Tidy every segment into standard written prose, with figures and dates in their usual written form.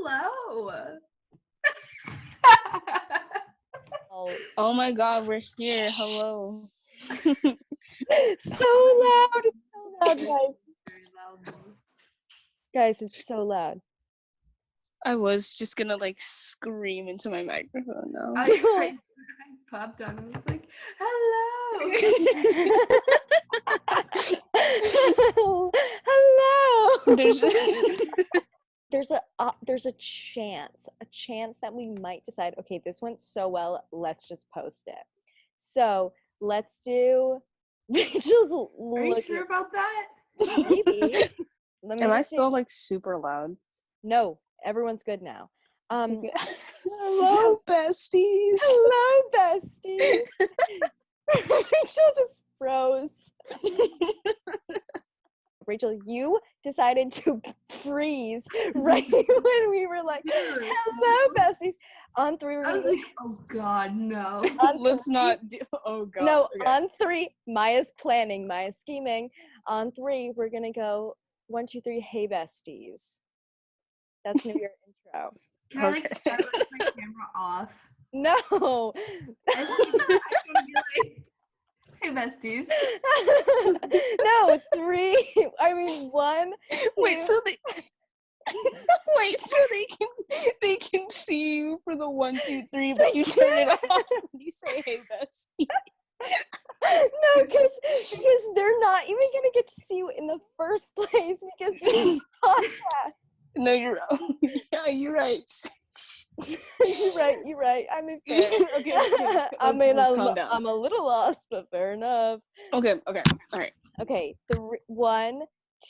Hello. Oh my God, we're here. Hello. So loud. It's so loud, guys. Very loud. Guys, it's so loud. I was just gonna like scream into my microphone now. I popped on and was like, hello. Hello. There's There's a chance that we might decide, okay, this went so well, let's just post it. So let's do Rachel's Are you sure about that? maybe. Am I still like super loud? No, everyone's good now. Hello, besties. Hello, besties. Rachel just froze. Rachel, you decided to freeze right when we were like, hello, besties. On three, we're I gonna was like, oh God, no. Let's not do. Oh God. No, okay. on three, Maya's planning, Maya's scheming. On three, we're gonna go 1, 2, 3. Hey, besties. That's New Year intro. Can I like start with my camera off? No. I just want to be like, hey, besties. No, 3. I mean 1. 2. Wait, so they can see you for the 1, 2, 3, but you turn it off when you say hey, bestie. No, because they're not even gonna get to see you in the first place because you're podcast. No, you're wrong. Yeah, you're right. You're right. I mean, fair. Okay, let's calm down. I'm a little lost, but fair enough. Okay, all right. Okay, 1,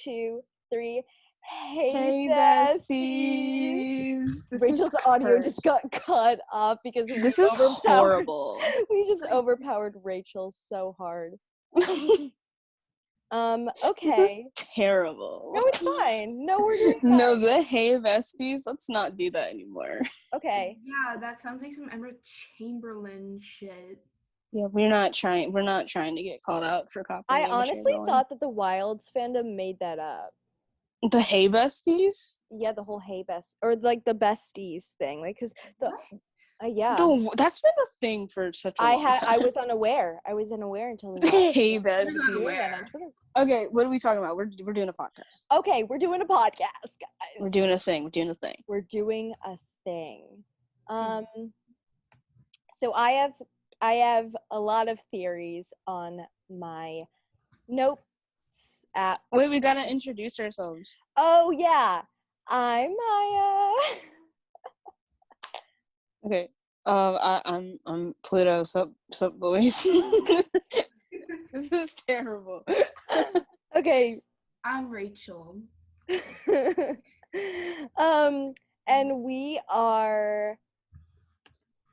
2, 3. Hey, besties. This Rachel's is audio cursed. just got cut off because we This is horrible. We just overpowered Rachel so hard. Okay. This is terrible. No, it's fine. No, we're doing fine. No, the hey besties. Let's not do that anymore. Okay. Yeah, that sounds like some Emma Chamberlain shit. Yeah, we're not trying to get called out for copying. I Emma honestly Chamberlain. thought that the Wilds fandom made that up. The hey besties. Yeah, the whole hey best or like the besties thing, like because the yeah. That's been a thing for such a long time. I was unaware. I was unaware until the hey besties. Okay, what are we talking about? We're doing a podcast. Okay, we're doing a podcast, guys. We're doing a thing. We're doing a thing. So I have a lot of theories on my notes app. Wait, we gotta introduce ourselves. Oh yeah, I'm Maya. Okay. I'm Pluto. Sup boys. This is terrible. Okay. I'm Rachael. And we are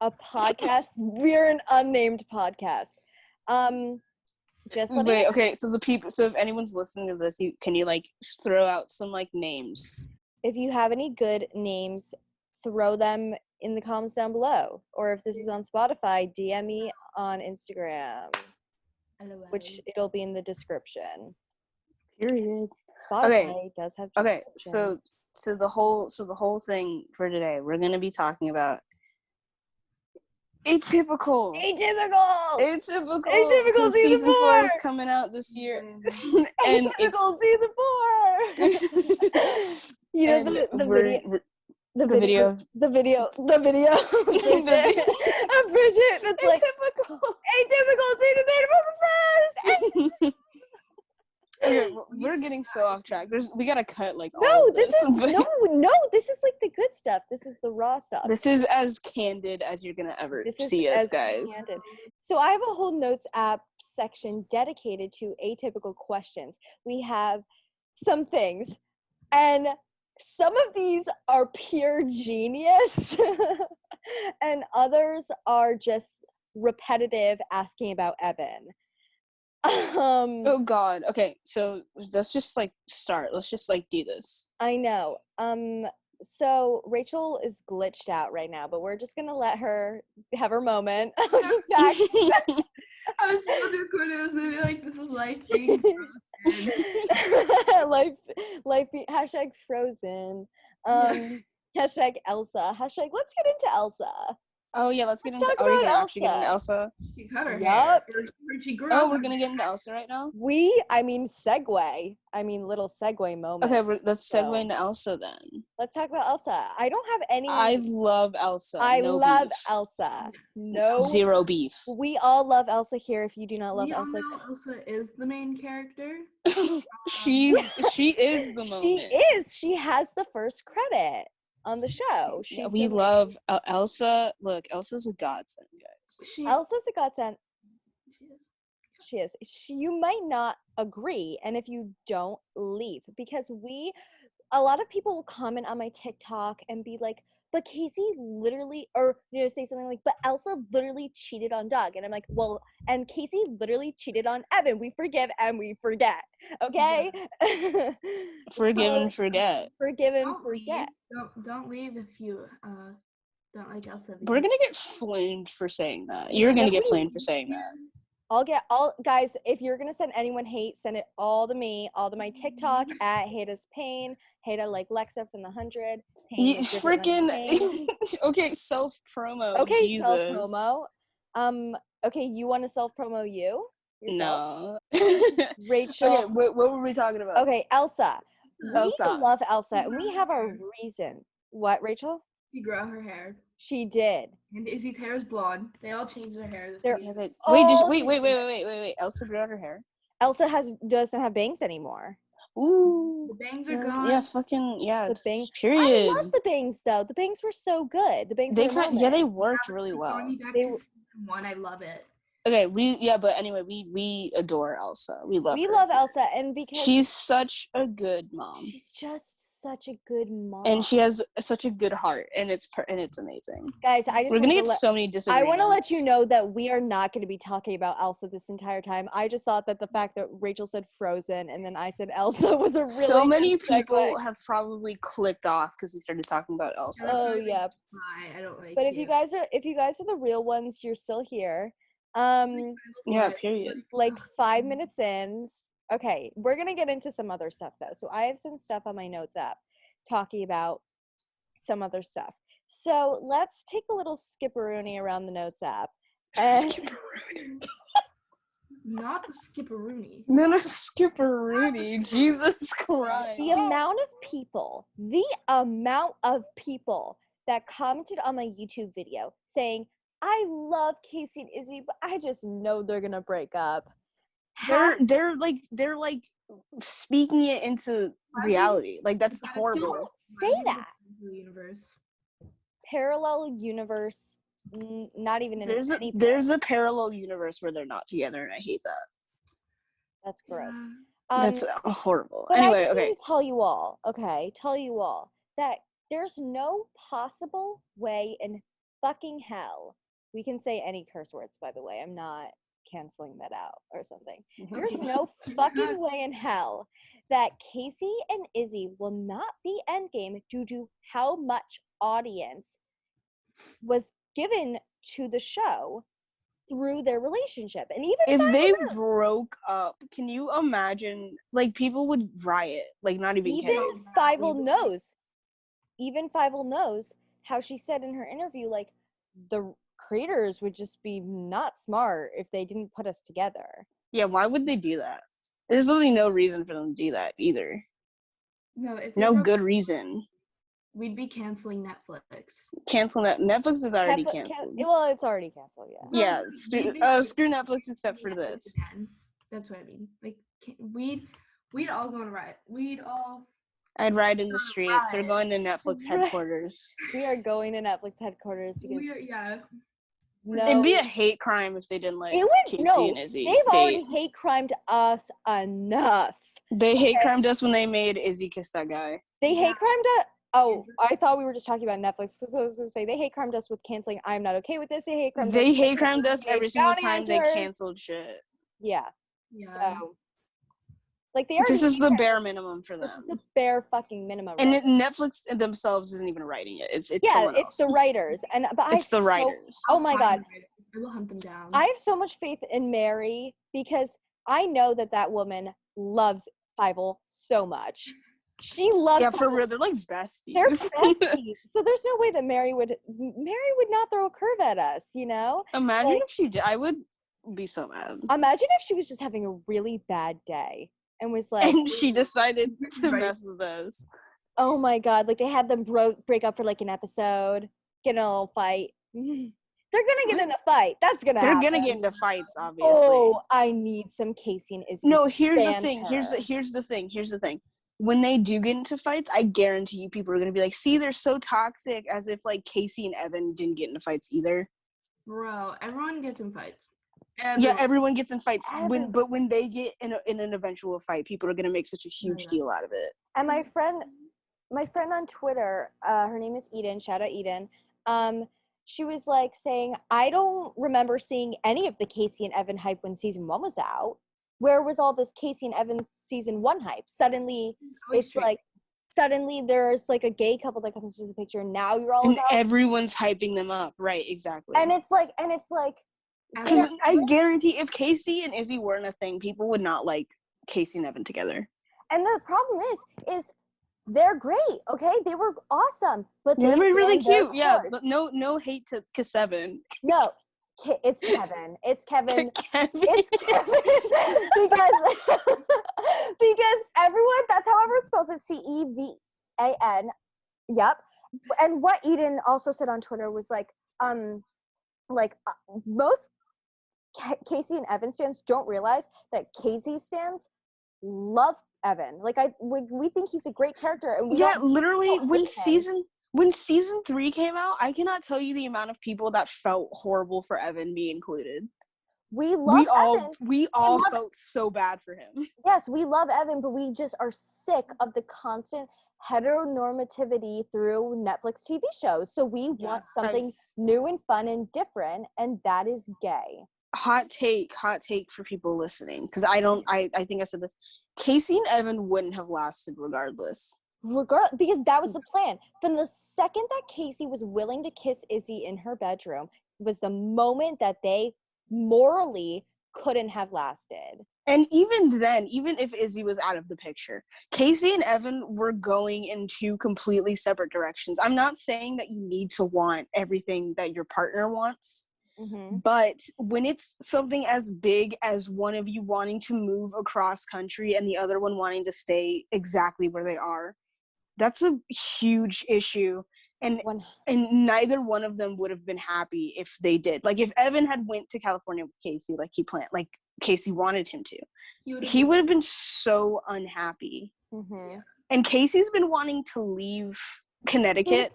a podcast. We're an unnamed podcast. Just wait. Okay. So if anyone's listening to this, can you like throw out some like names? If you have any good names, throw them in the comments down below. Or if this is on Spotify, DM me on Instagram. LOL. Which it'll be in the description. Period. Spotify does have. Okay. So the whole thing for today, we're gonna be talking about Atypical season 4 is coming out this year. And Atypical season 4. You know the video. Of Bridget. That's like Atypical season 4 first. Okay, we're getting so off track. We gotta cut like no, all of this this. is this is like the good stuff. This is the raw stuff. This is as candid as you're gonna ever see us, guys. Candid. So I have a whole notes app section dedicated to atypical questions. We have some things, and some of these are pure genius, and others are just repetitive asking about Evan. Oh God. Okay, so let's just like start. Let's just like do this. I know. So Rachael is glitched out right now, but we're just gonna let her have her moment. She's back. I was supposed to record it. I was gonna be like, this is life being life be #frozen. Hashtag Elsa. Hashtag let's get into Elsa. Oh yeah, let's get Let's into. talk Are we about gonna actually get into Elsa. Elsa? She cut her Yup. hair. Or she grew Oh, out we're her gonna hair. get into Elsa right now. Segue. Little segue moment. Okay, let's segue So, into Elsa then. let's talk about Elsa. I don't have any. I love Elsa. I no love beef. Elsa. No. Zero beef. We all love Elsa here. If you do not love We all Elsa, know Elsa is the main character. she is the moment. She is. She has the first credit on the show. Yeah, we love Elsa. Look, Elsa's a godsend, guys. Elsa's a godsend. She is. She is. You might not agree, and if you don't, leave, because a lot of people will comment on my TikTok and be like, but Casey literally, or say something like, but Elsa literally cheated on Doug, and I'm like, well, and Casey literally cheated on Evan. We forgive and we forget, okay? Yeah. Forgive and forget. Forgive and forget. Don't leave if you don't like Elsa. We're gonna get flamed for saying that. You're gonna get flamed for saying that. Guys, if you're gonna send anyone hate, send it all to me, all to my TikTok at HateUsPain, Hata like Lexa from the 100. Freaking okay, self promo. Okay, Jesus. self promo. Okay, you want to self promo you? Yourself? No. Rachael. Okay, what were we talking about? Okay, Elsa. Elsa. We love Elsa, and we have our reason. What, Rachel? She grew out her hair. She did. And Izzie's hair is blonde. They all changed their hair. Wait. Elsa grew out her hair. Elsa doesn't have bangs anymore. Ooh. The bangs are gone. Yeah, fucking yeah. The bangs. Period. I love the bangs though. The bangs were so good. The bangs. They worked really well. One, I love it. Okay, but anyway, we adore Elsa. We love Elsa, and because she's such a good mom. She's just such a good mom, and she has such a good heart, and it's amazing. Guys, we're gonna get so many disagreements. I want to let you know that we are not going to be talking about Elsa this entire time. I just thought that the fact that Rachel said Frozen and then I said Elsa was a really so many people have probably clicked off because we started talking about Elsa. Oh yeah, I don't like. But if you guys are the real ones, you're still here. Yeah, period. Like 5 minutes in. Okay, we're gonna get into some other stuff though. So I have some stuff on my notes app talking about some other stuff. So let's take a little skipperoonie around the notes app. Not the skipperoonie. Not a skipperoonie. Jesus Christ. The amount of people that commented on my YouTube video saying, I love Casey and Izzie, but I just know they're gonna break up. They're like speaking it into reality. Like that's horrible. Don't say that. Parallel universe. Not even in there's a parallel universe where they're not together, and I hate that. That's gross. That's horrible. But Anyway, I just okay. need to tell you all that there's no possible way in fucking hell. We can say any curse words, by the way. I'm not canceling that out or something. There's no fucking way in hell that Casey and Izzie will not be endgame due to how much audience was given to the show through their relationship. And even if they broke up, can you imagine? Like people would riot. Like not even Fievel knows how she said in her interview, like the creators would just be not smart if they didn't put us together. Yeah, why would they do that? There's literally no reason for them to do that either. No good reason. We'd be canceling Netflix. Canceling that. Netflix is already canceled. Well, it's already canceled, yeah. Yeah, screw Netflix except for this. Again. That's what I mean. Like, we'd all go on a riot. I'd ride in the streets. They're going to Netflix headquarters. We are going to Netflix headquarters because no, it'd be a hate crime if they didn't like Casey and Izzie. They've already hate crimed us enough. They hate crimed us when they made Izzie kiss that guy. They hate crimed us. Oh, I thought we were just talking about Netflix. So I was going to say they hate crimed us with canceling I'm Not Okay With This. They hate crimed us every single time they canceled shit. Yeah. So, like this is the bare minimum for them. This is the bare fucking minimum. And Netflix themselves isn't even writing it. It's someone else. It's the writers. It's the writers. Oh my god. I will hunt them down. I have so much faith in Mary because I know that woman loves Fievel so much. She loves. Yeah, for real, they're like besties. They're besties. So there's no way that Mary would not throw a curve at us, you know? Imagine Like, if she did. I would be so mad. imagine if she was just having a really bad day and was like, And she decided to mess with us. oh my god, like they had them break up for like an episode, get in a little fight. They're gonna get in a fight. That's gonna happen. They're gonna get into fights, obviously. Oh, I need some Casey and Izzie. No, here's the thing. banter. Here's the thing. When they do get into fights, I guarantee you people are gonna be like, see, they're so toxic, as if like Casey and Evan didn't get into fights either. Bro, everyone gets in fights. Yeah, everyone gets in fights. Everyone. But when they get in an eventual fight, people are gonna make such a huge deal out of it. And my friend on Twitter, her name is Eden. Shout out Eden. She was like saying, I don't remember seeing any of the Casey and Evan hype when season 1 was out. Where was all this Casey and Evan season 1 hype? Suddenly, it's like, there's like a gay couple that comes into the picture, and now you're all and about everyone's hyping them up, right? Exactly. And it's like, because I guarantee if Casey and Izzie weren't a thing, people would not like Casey and Evan together. And the problem is they're great, okay? They were awesome, but they were really cute. Yeah, course. but no hate to K7. No, it's Kevin. It's Kevin. Kevin. It's Kevin because everyone. That's how everyone spells it. Cevan. Yep. And what Eden also said on Twitter was most Casey and Evan stans don't realize that Casey stans love Evan. Like we think he's a great character, and literally when season 3 came out, I cannot tell you the amount of people that felt horrible for Evan be included. We all felt so bad for him. Yes, we love Evan, but we just are sick of the constant heteronormativity through Netflix TV shows. So we want something new and fun and different, and that is gay. Hot take for people listening, because I think I said this. Casey and Evan wouldn't have lasted regardless. Because that was the plan. From the second that Casey was willing to kiss Izzie in her bedroom was the moment that they morally couldn't have lasted. And even then, even if Izzie was out of the picture, Casey and Evan were going in 2 completely separate directions. I'm not saying that you need to want everything that your partner wants, but when it's something as big as one of you wanting to move across country and the other one wanting to stay exactly where they are, that's a huge issue. And neither one of them would have been happy if they did. Like, if Evan had went to California with Casey, like he planned, like Casey wanted him to, he would have been so unhappy. And Casey's been wanting to leave Connecticut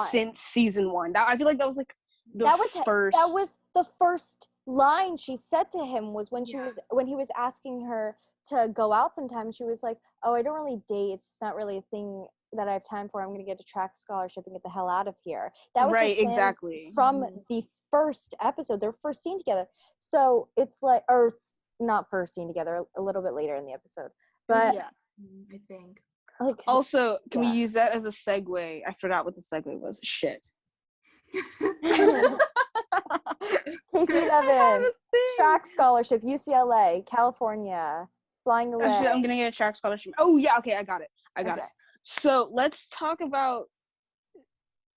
since season 1. I feel like that was like that was the first line she said to him was when when he was asking her to go out sometime. She was like, oh, I don't really date. It's just not really a thing that I have time for. I'm going to get a track scholarship and get the hell out of here. That was right, exactly. From the first episode, their first scene together. So it's like, or not first scene together, a little bit later in the episode. But yeah, I think. Like, also, can we use that as a segue? I forgot what the segue was. Shit. Casey Evan, track scholarship, UCLA, California, flying away. Actually, I'm gonna get a track scholarship. Oh yeah, okay, I got it. So let's talk about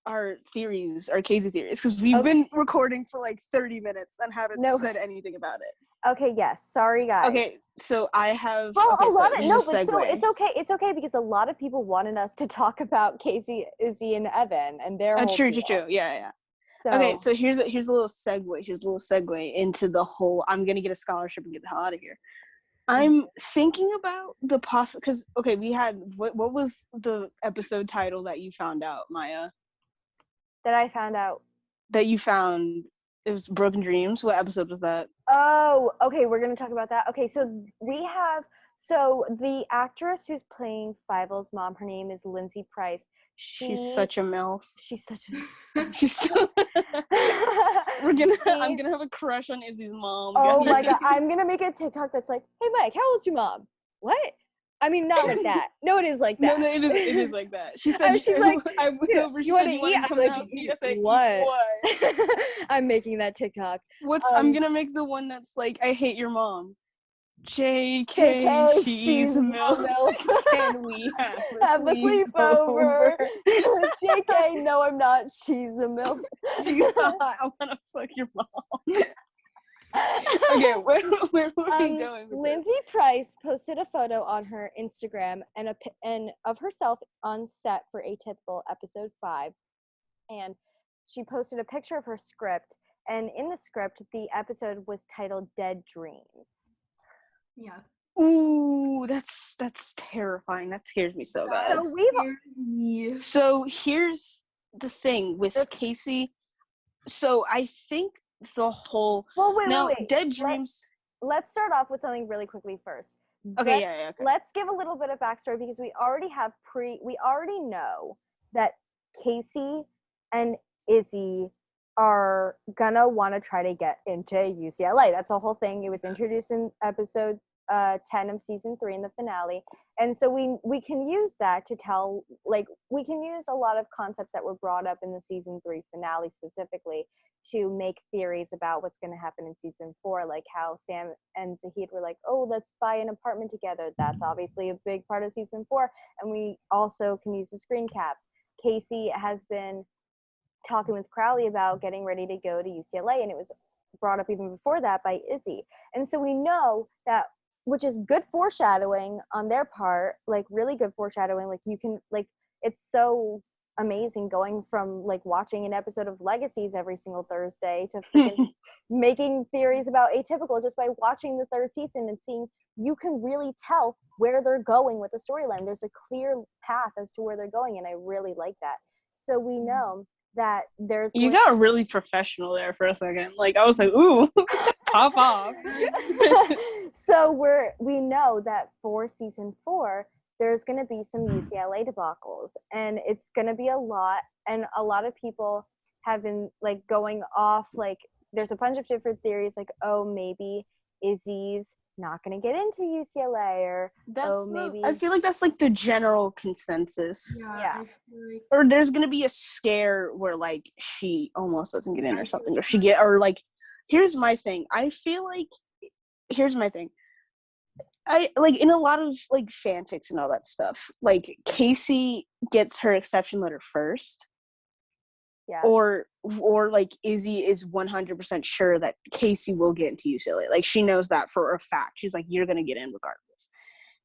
our theories, our Cazzie theories, because we've been recording for like 30 minutes and haven't said anything about it. Okay, yes. Sorry, guys. Okay, so I have. Well, okay, a lot of it's okay. It's okay because a lot of people wanted us to talk about Casey, Izzie, and Evan and their whole true. deal. Yeah. So, okay, so here's a little segue into the whole. I'm gonna get a scholarship and get the hell out of here. I'm thinking about the because we had what was the episode title that you found out, Maya? That I found out. That you found. It was Broken Dreams. What episode was that? Oh, okay. We're going to talk about that. Okay, so the actress who's playing Fievel's mom, her name is Lindsay Price. She's such a MILF. She's such a... I'm going to have a crush on Izzie's mom. Oh my God. I'm going to make a TikTok that's like, hey, Mike, how old's your mom? What? I mean, not like that. No, it is like that. No, it is like that. She said, she's like, I went over, you want to eat? I'm like, what? I'm making that TikTok. I'm going to make the one that's like, I hate your mom. JK, she's milk. Can we have a sleepover? sleepover? JK, no, I'm not. She's the milk. She's not. I want to fuck your mom. Okay, where are we going with Lindsay Price posted a photo on her Instagram and of herself on set for Atypical episode 5, and she posted a picture of her script, and in the script the episode was titled Dead Dreams. Yeah. Ooh, that's terrifying. That scares me so bad. So here's the thing with Casey. So I think the whole wait. Dead Dreams. Let's start off with something really quickly first. Okay, okay. Let's give a little bit of backstory because we already know that Casey and Izzie are gonna want to try to get into UCLA. That's the whole thing. It was introduced in episode 10 of season 3 in the finale, and so we can use that to tell, like, we can use a lot of concepts that were brought up in the season 3 finale specifically to make theories about what's going to happen in season 4, like how Sam and Zahid were like, oh, let's buy an apartment together. That's obviously a big part of season 4, and we also can use the screen caps. Casey has been talking with Crowley about getting ready to go to UCLA, and it was brought up even before that by Izzie. And so we know that, which is good foreshadowing on their part, like really good foreshadowing. Like you can, like, it's so amazing going from like watching an episode of Legacies every single Thursday to freaking making theories about Atypical just by watching the 3rd season and seeing, you can really tell where they're going with the storyline. There's a clear path as to where they're going, and I really like that. So we know that there's you got really professional there for a second. Like I was like, ooh, pop off. So we know that for season 4 there's going to be some UCLA debacles, and it's going to be a lot, and a lot of people have been like going off, like there's a bunch of different theories, like, oh, maybe Izzie's not going to get into UCLA, or maybe I feel like that's like the general consensus. Yeah. Or there's gonna be a scare where like she almost doesn't get in or something, or like here's my thing. I like in a lot of like fanfics and all that stuff, like Casey gets her acceptance letter first. Yeah. Or like Izzie is 100% sure that Casey will get into UCLA. Like she knows that for a fact. She's like, you're gonna get in regardless.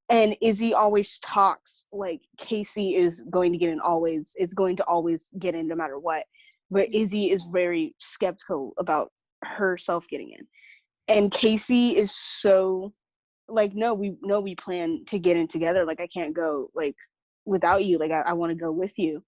And Izzie always talks like Casey is going to get in, is going to always get in no matter what. But Izzie is very skeptical about herself getting in. And Casey is so like, no, we plan to get in together. Like I can't go like without you. Like I want to go with you.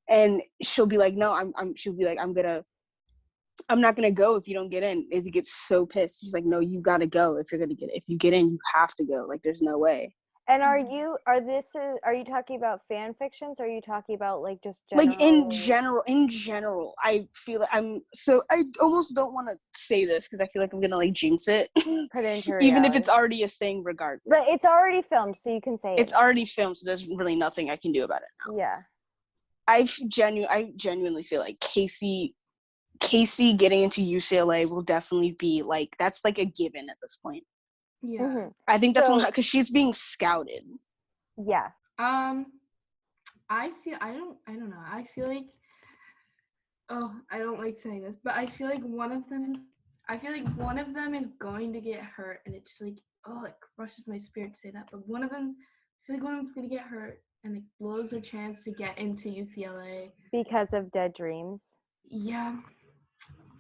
And she'll be like, no, she'll be like, I'm not gonna go if you don't get in. Izzie gets so pissed. She's like, no, you gotta go if you're gonna get it. If you get in, you have to go. Like there's no way. And are you talking about fan fictions, or are you talking about like just general? Like in general, I feel like I almost don't want to say this because I feel like I'm gonna like jinx it. Put it into even if it's already a thing regardless. But it's already filmed, so you can say it's already filmed, so there's really nothing I can do about it now. Yeah. I genuinely feel like Casey getting into UCLA will definitely be like, that's like a given at this point. Yeah. Mm-hmm. I think that's because she's being scouted. Yeah. I don't know. I feel like, I don't like saying this, but I feel like one of them is going to get hurt, and it's like, it crushes my spirit to say that, but I feel like one of them's going to get hurt, and it blows their chance to get into UCLA. Because of Dead Dreams? Yeah.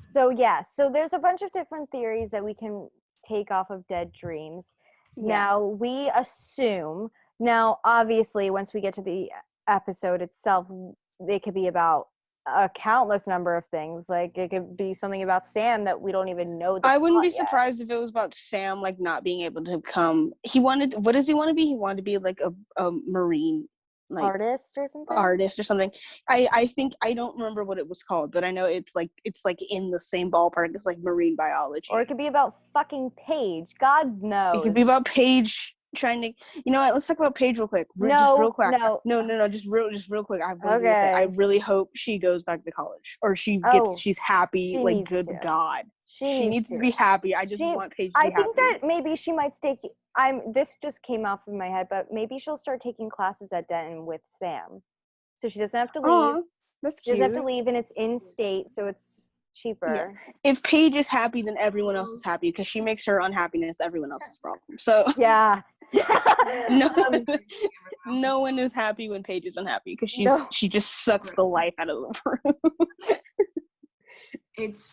So there's a bunch of different theories that we can take off of Dead Dreams. Yeah. Now, we assume, obviously, once we get to the episode itself, it could be about a countless number of things. Like, it could be something about Sam that we don't even know. I wouldn't be surprised if it was about Sam, like, not being able to come. What does he want to be? He wanted to be, like, a marine, like, artist or something. I think, I don't remember what it was called, but I know it's like in the same ballpark as like marine biology. Or it could be about fucking Paige. God knows. It could be about Paige trying to. You know what? Let's talk about Paige real quick. Just real quick. No. Just real quick. I have one thing to say. I really hope she goes back to college, or she's happy. Like, good God, she needs to be happy. I just want Paige to be happy. I think that maybe she might stay. This just came off of my head, but maybe she'll start taking classes at Denton with Sam, so she doesn't have to leave. That's cute. She doesn't have to leave, and it's in state, so it's cheaper. Yeah. If Paige is happy, then everyone else is happy because she makes her unhappiness everyone else's problem. So yeah, no one is happy when Paige is unhappy because she just sucks the life out of the room. It's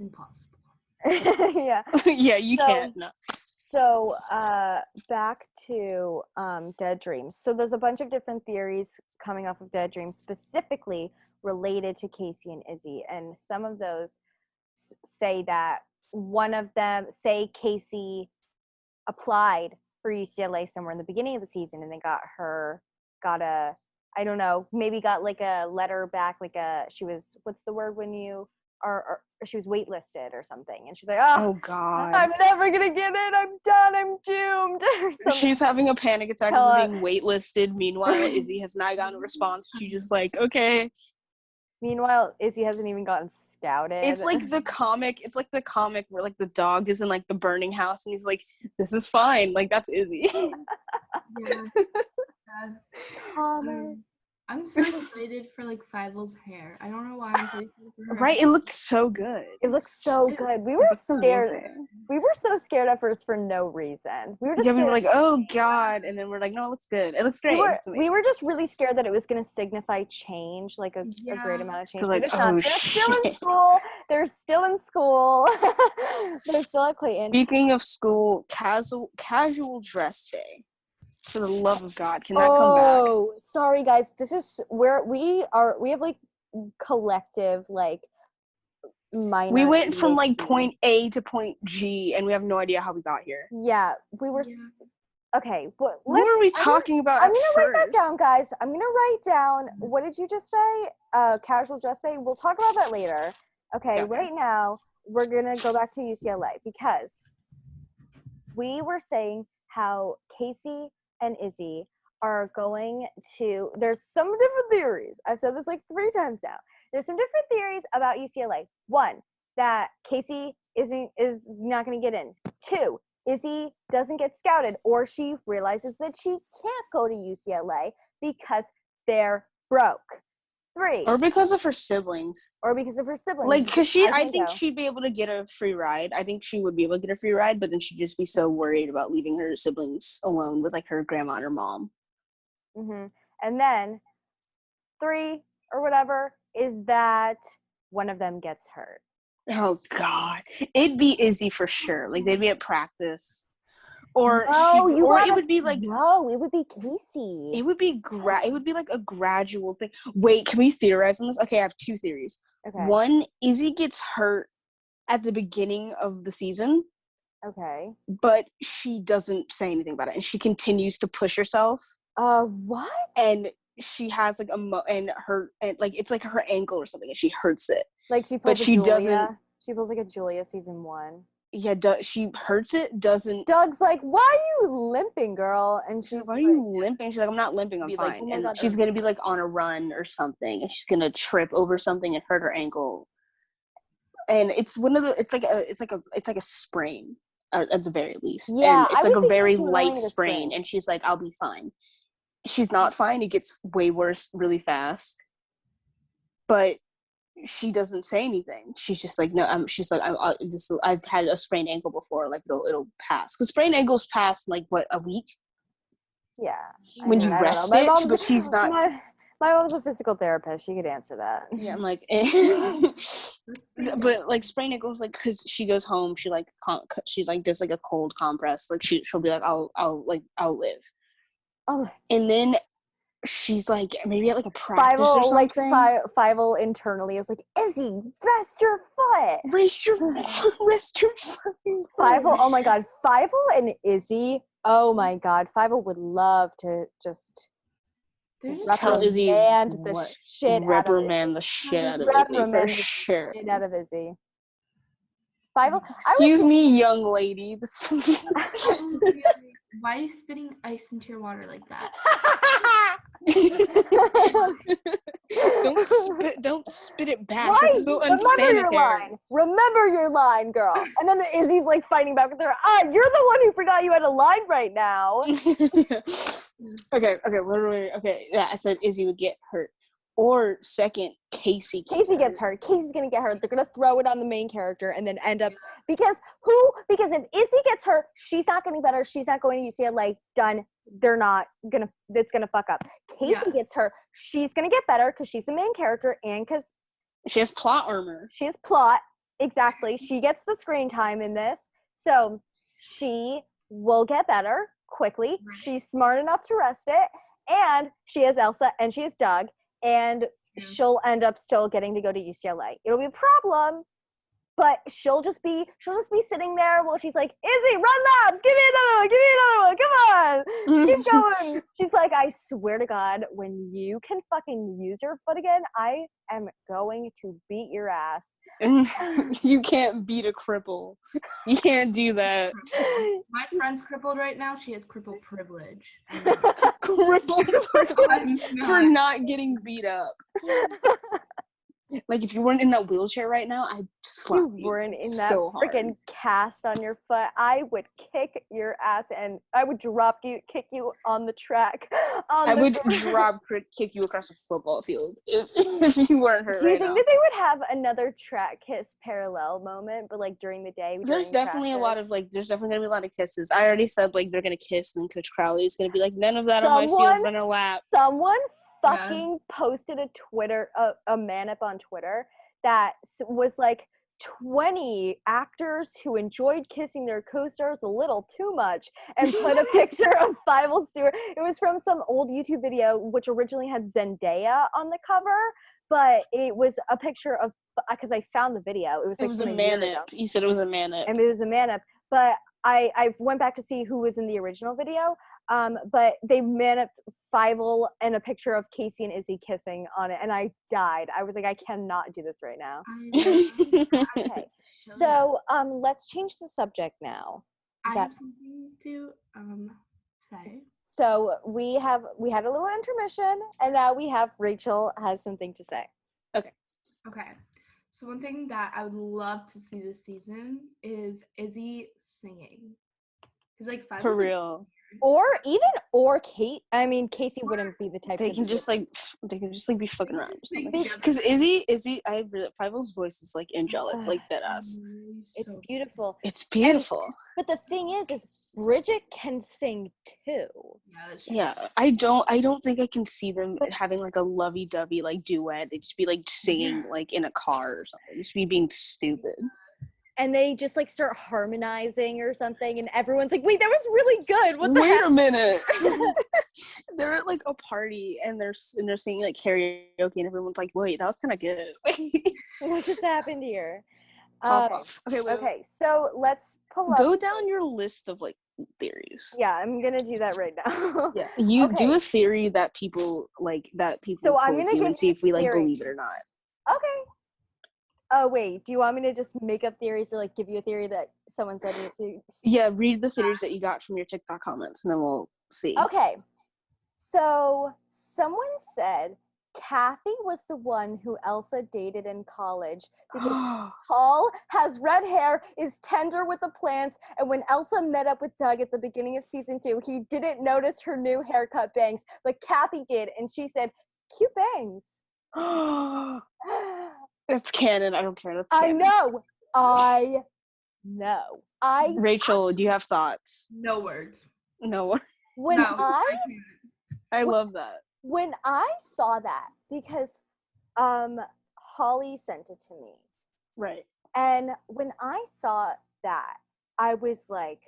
impossible. Yeah. Yeah, you can't. No. So back to Dead Dreams. So there's a bunch of different theories coming off of Dead Dreams, specifically related to Casey and Izzie. And some of those say that one of them, say Casey applied for UCLA somewhere in the beginning of the season and they got like a letter back, like she was, what's the word when you or she was waitlisted or something, and she's like, oh God, I'm never gonna get it, I'm done, I'm doomed. She's having a panic attack of being waitlisted. Meanwhile, Izzie has not gotten a response. She's just like, okay. Meanwhile, Izzie hasn't even gotten scouted. It's like the comic where like the dog is in like the burning house and he's like, this is fine. Like, that's Izzie. Yeah. I'm so excited for like Fievel's hair. I don't know why I'm so excited for her. Right, it looked so good. It looks so good. We were scared. We were so scared at first for no reason. We were just we were like, oh God, and then we're like, no, it looks good. It looks great. We were just really scared that it was going to signify change, like a great amount of change. Like, They're still in school. They're still in school. They're still at Clayton. Speaking of school, casual dress day. For the love of God, can that come back? Oh, sorry guys. This is where we have like collective like minor. We went from like point A to point G and we have no idea how we got here. Yeah, we were okay, but what were we talking about? I'm gonna write that down, guys. I'm gonna write down, what did you just say? Casual dress day. We'll talk about that later. Okay, right now we're gonna go back to UCLA because we were saying how Casey and Izzie are going to, there's some different theories. I've said this like 3 times now. There's some different theories about UCLA. 1, that Casey is not going to get in. 2, Izzie doesn't get scouted, or she realizes that she can't go to UCLA because they're broke. 3, or because of her siblings. Like, because I think she'd be able to get a free ride. I think she would be able to get a free ride, but then she'd just be so worried about leaving her siblings alone with like her grandma and her mom. Mm-hmm. And then 3 or whatever is that one of them gets hurt. Oh God, it'd be Izzie for sure. Like, they'd be at practice. Or it would be like, no, it would be Casey. It would be it would be like a gradual thing. Wait, can we theorize on this? Okay, I have 2 theories. Okay. 1, Izzie gets hurt at the beginning of the season. Okay. But she doesn't say anything about it, and she continues to push herself. What? And she has like like it's like her ankle or something, and she hurts it. Like she pulls Julia. She pulls like a Julia season 1. Yeah, she hurts it, doesn't... Doug's like, why are you limping, girl? And she's why are you limping? She's like, I'm not limping, I'm fine. Like, oh and God, she's going to be, like, on a run or something, and she's going to trip over something and hurt her ankle. And it's one of the... It's like a sprain, at the very least. Yeah, and it's like a very light sprain, and she's like, I'll be fine. She's not fine. It gets way worse really fast. But... she doesn't say anything. She's just like, no. She's like, I've had a sprained ankle before. Like, it'll pass. Because sprained ankles pass in, like, what, a week? Yeah. When you rest it, but she's not. My mom's a physical therapist. She could answer that. Yeah, I'm like, but like sprained ankles, like, because she goes home, she does like a cold compress. Like she'll be like, I'll live. Oh. And then. She's like, maybe at like a practice or something. Like Fievel internally is like, Izzie, rest your foot. Rest your fucking foot. Fievel, oh my God. Fievel and Izzie, oh my God. Fievel would love to just tell Izzie reprimand the shit out of Izzie. Fievel, excuse me, young lady. Why are you spitting ice into your water like that? Don't spit it back. Right. That's so Remember unsanitary. your line. Remember your line, girl. And then Izzy's like fighting back with her. You're the one who forgot you had a line right now. Okay, yeah, I said Izzy would get hurt. Or second, Casey gets hurt. Casey's gonna get hurt. They're gonna throw it on the main character and then end up because if Izzy gets hurt, she's not getting better. She's not going to UCLA. Done. They're not gonna. It's gonna fuck up. Casey gets hurt. She's gonna get better because she's the main character and because she has plot armor. She has plot. Exactly. She gets the screen time in this, so she will get better quickly. Right. She's smart enough to rest it, and she has Elsa and she has Doug. And she'll end up still getting to go to UCLA. It'll be a problem, but she'll just be sitting there while she's like, Izzy, run laps, give me another one, come on, keep going. She's like, I swear to God, when you can fucking use your foot again, I am going to beat your ass. You can't beat a cripple. You can't do that. My friend's crippled right now. She has cripple privilege. Cripple privilege for not getting beat up. Like, if you weren't in that wheelchair right now, I'd slap you. You weren't in that freaking cast on your foot, I would kick your ass and I would kick you on the track. I would kick you across a football field if you weren't hurt. Do you think that they would have another track kiss parallel moment, but like during the day? There's definitely there's definitely gonna be a lot of kisses. I already said like they're gonna kiss, and then Coach Crowley is gonna be like, none of that on my field, run a lap. Someone fucking posted a man-up on Twitter that was like 20 actors who enjoyed kissing their co-stars a little too much and put a picture of Fievel Stewart. It was from some old YouTube video which originally had Zendaya on the cover, but it was a picture of, because I found the video. It was a man-up. You said it was a man-up. And it was a man-up, but I went back to see who was in the original video. But they man-up Fievel and a picture of Casey and Izzy kissing on it, and I died. I was like, I cannot do this right now. Okay, so let's change the subject now. I have something to say. So we had a little intermission, and now we have Rachael has something to say. Okay. So one thing that I would love to see this season is Izzy singing. Cause like for real. Or Kate. I mean, Casey wouldn't be the type. They can just be fucking around or something. Because Izzy, Fievel's voice is like angelic, like that ass. It's beautiful. It's beautiful. But the thing is Bridget can sing too. Yeah, I don't think I can see them having like a lovey-dovey like duet. They just be like singing like in a car or something. Just be being stupid. And they just like start harmonizing or something, and everyone's like, "Wait, that was really good." Wait a minute. They're at like a party and they're singing like karaoke, and everyone's like, "Wait, that was kind of good." What just happened here? Okay. So let's pull up. Go down your list of like theories. Yeah, I'm gonna do that right now. Yeah, you do a theory that people So I'm gonna and see if we like believe it or not. Okay. Oh, wait, do you want me to just make up theories or, like, give you a theory that someone said you have to? Yeah, read the theories that you got from your TikTok comments, and then we'll see. Okay. So, someone said Kathy was the one who Elsa dated in college because Paul has red hair, is tender with the plants, and when Elsa met up with Doug at the beginning of season 2, he didn't notice her new haircut bangs, but Kathy did, and she said, cute bangs. That's canon. I don't care. That's canon. I know. Rachael, do you have thoughts? No words. No. I love that. When I saw that, because Holly sent it to me. Right. And when I saw that, I was like,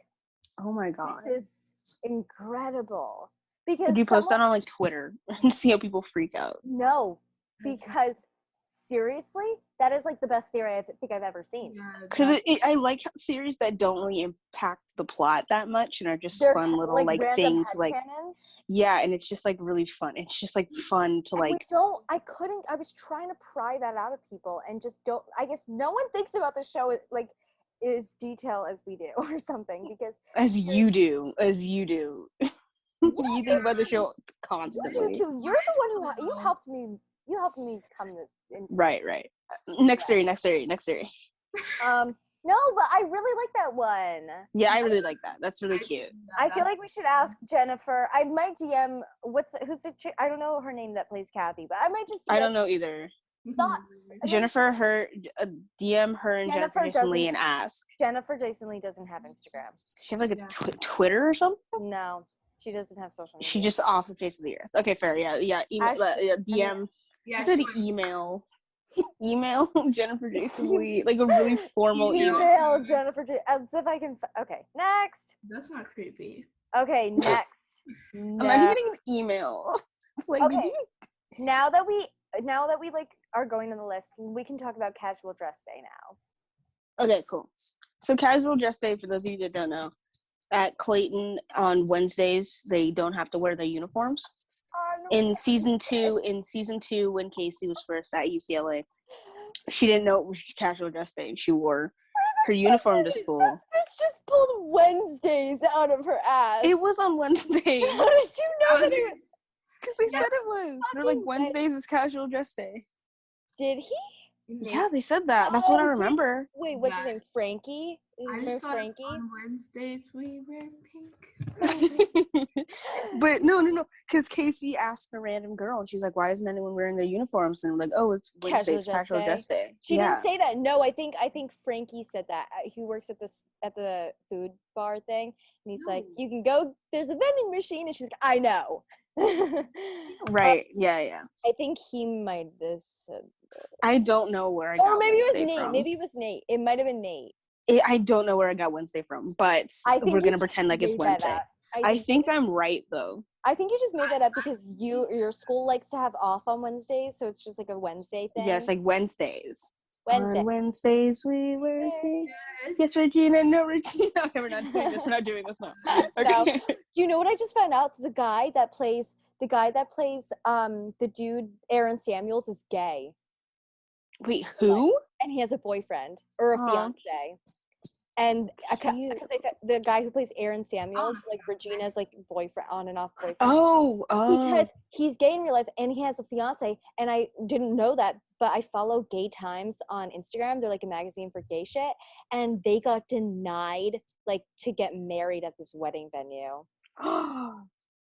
oh my God. This is incredible. Because did you post that on like Twitter and see how people freak out? No, because seriously, that is like the best theory I think I've ever seen. Because I like theories that don't really impact the plot that much and are just fun little like things like cannons. Yeah, and it's just like really fun. It's just like fun to like. I was trying to pry that out of people and just don't. I guess no one thinks about the show like as detail as we do or something, because As you do. You think about the show you constantly. do too. You're the one who you helped me come this into Right. Next theory. No, but I really like that one. Yeah, I really like that. That's really cute. I feel like we should ask Jennifer. I might DM who's the I don't know her name that plays Kathy, but I might just DM I don't know either. thoughts. Jennifer, DM her and Jennifer Jason Lee and ask. Jennifer Jason Lee doesn't have Instagram. She have like a Twitter or something? No, she doesn't have social media. She just off the face of the earth. Okay, fair. Yeah. Email, DM. Yeah, I said email. Email Jennifer Jason Lee, like a really formal email Jennifer as if I can. Okay, next. That's not creepy. Okay, next. Imagine getting an email. It's like, okay. Now that we like are going to the list, we can talk about casual dress day now. Okay, cool. So casual dress day, for those of you that don't know, at Clayton on Wednesdays, they don't have to wear their uniforms. In season two, when Casey was first at UCLA, she didn't know it was casual dress day, and she wore her uniform to school. This bitch just pulled Wednesdays out of her ass. It was on Wednesdays. How did you know that it was? Because they said it was. They're like, Wednesdays is casual dress day. Did he? Yeah, they said that. That's what I remember. Wait, what's his name? Frankie? I just thought Frankie? on Wednesdays we wear pink. But no, because Casey asked a random girl, and she was like, "Why isn't anyone wearing their uniforms?" And I'm like, "Oh, it's Wednesday, it's casual dress day." She didn't say that. No, I think Frankie said that. He works at the food bar thing, and he's like, "You can go. There's a vending machine," and she's like, "I know." Right? Yeah. I think he might have said that. I don't know where I got or maybe Wednesday it was Nate. from. Maybe it was Nate. It might have been Nate. I don't know where I got Wednesday from, but we're gonna pretend like it's Wednesday. I think I'm right though. I think you just made that up because your school likes to have off on Wednesdays, so it's just like a Wednesday thing. Yeah, it's like Wednesdays. Wednesday. On Wednesdays we wear pink. Yes, Regina. No, Regina. Okay, we're not doing this. We're not doing this now. Okay. No. Do you know what I just found out? The guy that plays the dude Aaron Samuels is gay. Wait, who? And he has a boyfriend or a fiance. And the guy who plays Aaron Samuels, like Regina's like boyfriend, on and off boyfriend. Oh. Because he's gay in real life and he has a fiance, and I didn't know that, but I follow Gay Times on Instagram. They're like a magazine for gay shit, and they got denied like to get married at this wedding venue. Oh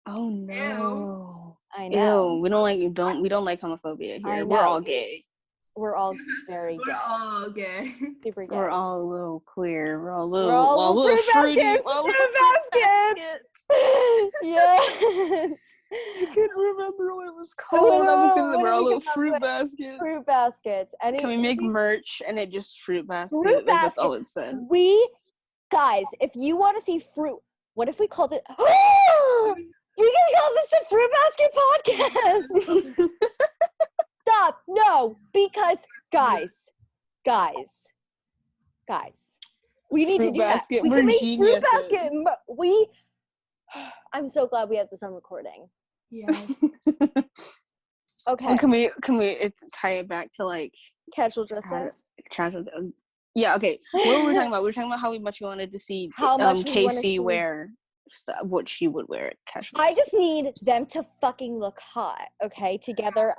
no! I know. Ew, we don't like homophobia here. We're all gay. We're all very gay. We're all gay. Super gay. We're all a little queer. We're all a little fruity. Fruit baskets. Yes. I couldn't remember what it was called. I was thinking we're all little fruit baskets. Fruit baskets. And can we make merch and it just fruit basket? Fruit basket. That's all it says. Guys, if you want to see fruit, what if we called it? We can call this a Fruit Basket podcast. Stop! No, because guys, we need to do that. We can make Fruit Basket. I'm so glad we have this on recording. Yeah. Okay. Well, can we tie it back to like casual dress up? Casual. Yeah. Okay. What were we talking about? We were talking about how much we wanted to see Casey wear. What she would wear at casual. I just need them to fucking look hot, okay, together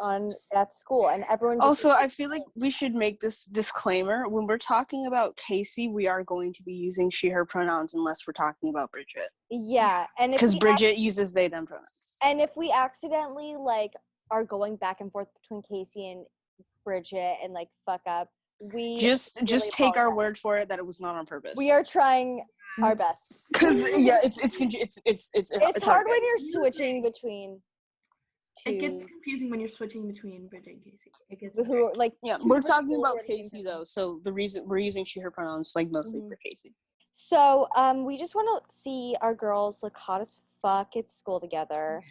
at school, and everyone. Also, I feel like we should make this disclaimer when we're talking about Casey. We are going to be using she/her pronouns unless we're talking about Bridget. Yeah, and because Bridget uses they/them pronouns. And if we accidentally like are going back and forth between Casey and Bridget and like fuck up, we just take our word for it that it was not on purpose. We are trying our best. Because it's hard when you're switching between two. It gets confusing when you're switching between Bridget and Casey. We're talking about Casey though, so the reason we're using she/her pronouns like mostly for Casey. So we just want to see our girls look hot as fuck at school together,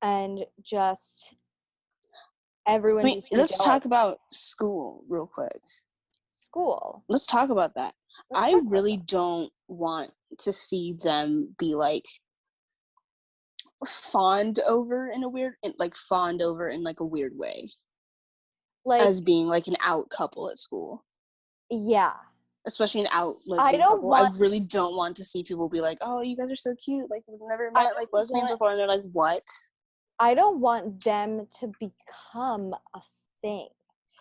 and just everyone. Let's talk about school real quick. School. Let's talk about that. I really don't want to see them be like fawned over in a weird way, like as being like an out couple at school. Yeah. especially an out I lesbian don't couple. want- I really don't want to see people be like, "Oh, you guys are so cute. Like, we've never met like lesbians before," and they're like, "What?" I don't want them to become a thing.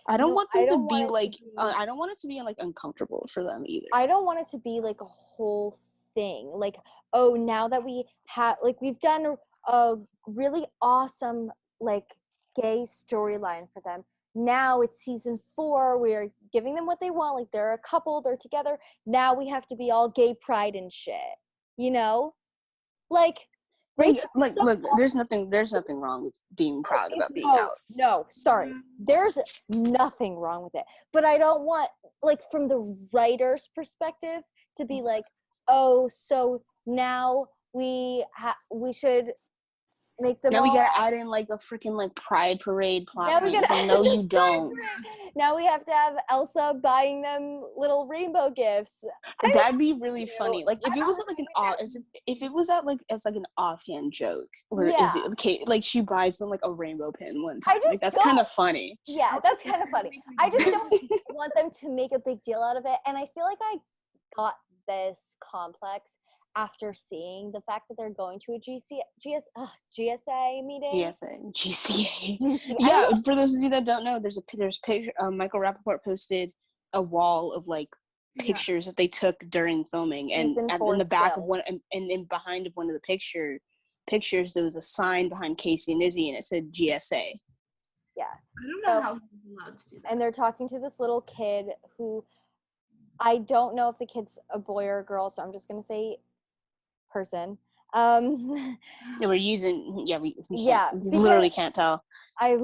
I don't want them to want be it like. be- I don't want it to be like uncomfortable for them either. I don't want it to be like a whole thing. Like, oh, now that we have, like, we've done a really awesome, like, gay storyline for them. Now it's season 4. We're giving them what they want. Like, they're a couple, they're together. Now we have to be all gay pride and shit. You know? Like, Rachael, look, there's nothing wrong with being proud about being out. No, sorry. There's nothing wrong with it. But I don't want, like, from the writer's perspective to be like, oh, so now we should make them Now all. we gotta add in like a freaking like pride parade plot. Now we It's gotta like, no, you don't. Now we have to have Elsa buying them little rainbow gifts. That'd be really funny. Like if it was like if it was at like as like an offhand joke, where is it okay? Like she buys them like a rainbow pin one time. Like that's kind of funny. Yeah, that's kind of funny. I just don't want them to make a big deal out of it, and I feel like I got this complex after seeing the fact that they're going to a GSA meeting. GCA. Yeah, for those of you that don't know, there's picture. Michael Rappaport posted a wall of like pictures that they took during filming, and in the back of one, and in behind of one of the pictures, there was a sign behind Casey and Izzie, and it said GSA. Yeah, I don't know how he's allowed to do that. And they're talking to this little kid who, I don't know if the kid's a boy or a girl, so I'm just gonna say person. Yeah, we're using. Yeah, we literally can't tell. I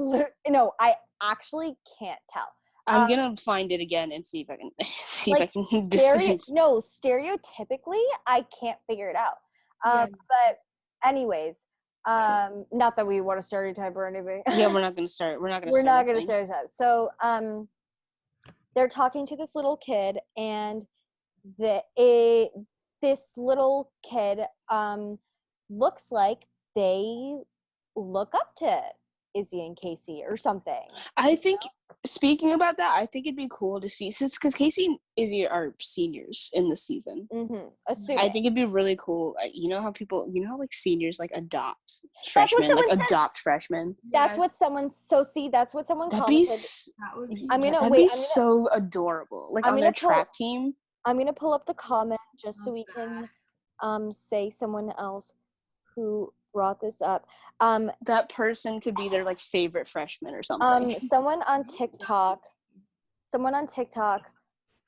actually can't tell. I'm gonna find it again and see if I can stereotypically, I can't figure it out. But anyways, not that we want to stereotype or anything. Yeah, we're not gonna stereotype. So, they're talking to this little kid, and this little kid looks like they look up to Izzie and Casey or something. I think, speaking about that, I think it'd be cool to see, because Casey and Izzie are seniors in the season. Mm-hmm. I think it'd be really cool. You know how like seniors like adopt freshmen, freshmen. That's what someone. So see, that's what someone commented. That'd be so adorable. Like on their track team. I'm gonna pull up the comment just so we can say someone else who brought this up. That person could be their like favorite freshman or something. Someone on TikTok,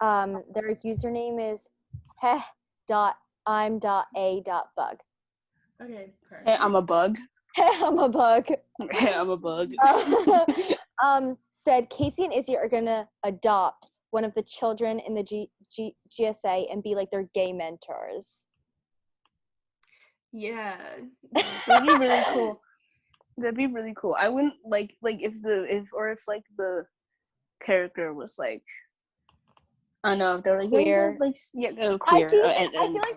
their username is heh.I'm.a.bug. Okay, correct. Hey, I'm a bug. I'm a bug. I'm a bug. Said Casey and Izzie are gonna adopt one of the children in the GSA and be like their gay mentors. Yeah. That'd be really cool. That'd be really cool. I wouldn't like if the character was like, I don't know, if they're like queer. Queer.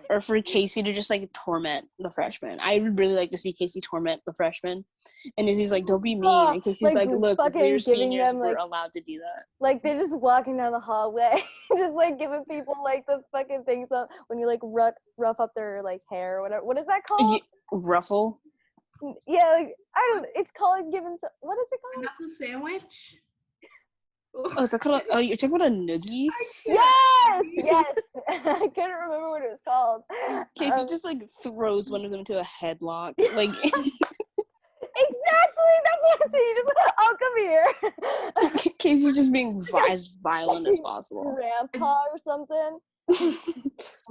Or for Casey to just like torment the freshman. I would really like to see Casey torment the freshman. And Izzie's like, don't be mean. And Casey's like, look, we're seniors, we're allowed to do that. Like they're just walking down the hallway, just like giving people like the fucking things up when you like rough up their like hair or whatever. What is that called? Ruffle? Yeah, like, I don't. It's called giving. What is it called? That's a sandwich. Oh, is that called? Oh, you're talking about a noogie? Yes. I couldn't remember what it was called. Casey just like throws one of them into a headlock, like. Exactly. That's what I'm saying. Just, oh, come here. Casey just being as violent as possible. Grandpa or something.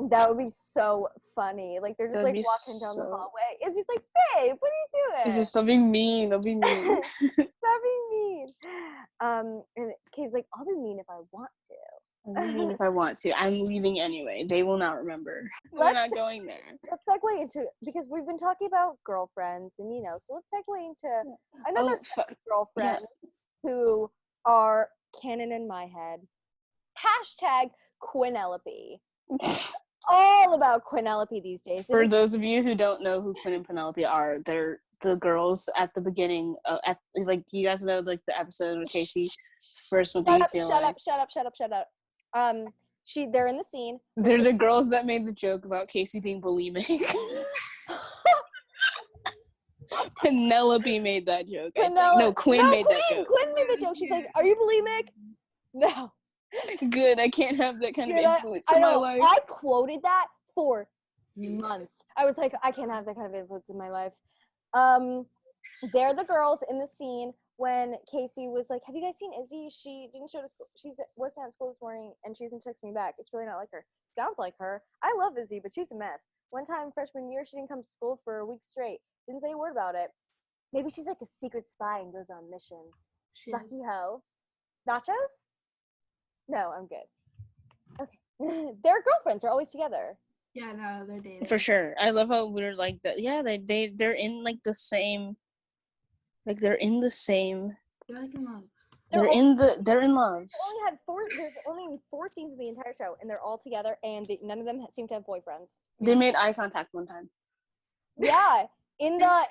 That would be so funny. Like they're just like walking down the hallway. It's just like, babe, what are you doing? It's just something mean. Don't be mean. Stop being mean. And Kay's like, I'll be mean if I want to. I'll be mean if I want to. I'm leaving anyway. They will not remember. We're not going there. Let's segue into, because we've been talking about girlfriends and so let's segue into another girlfriends who are canon in my head. Hashtag Quinnelope. All about Quinnelope these days. For those of you who don't know who Quinn and Penelope are, they're the girls at the beginning. You guys know like the episode with Casey first went to UCLA. Shut up. They're in the scene. They're the girls that made the joke about Casey being bulimic. Penelope made that joke. I think. No, Quinn made that joke. Quinn made the joke. She's like, "Are you bulimic?" No. Good. I can't have that kind of influence in my life. I quoted that for months. I was like, I can't have that kind of influence in my life. They're the girls in the scene when Casey was like, "Have you guys seen Izzie? She didn't show to school. She wasn't at school this morning, and she hasn't texted me back. It's really not like her. Sounds like her. I love Izzie, but she's a mess. One time freshman year, she didn't come to school for a week straight. Didn't say a word about it. Maybe she's like a secret spy and goes on missions. Lucky hoe. Nachos? No, I'm good. Okay. Their girlfriends are always together. Yeah, no, they're dating. For sure. I love how we're like that. Yeah, they're in like the same. Like they're in the same. They're like in love. They're in love. There's only 4 scenes in the entire show, and they're all together, and none of them seem to have boyfriends. They made eye contact one time. Yeah. They made eye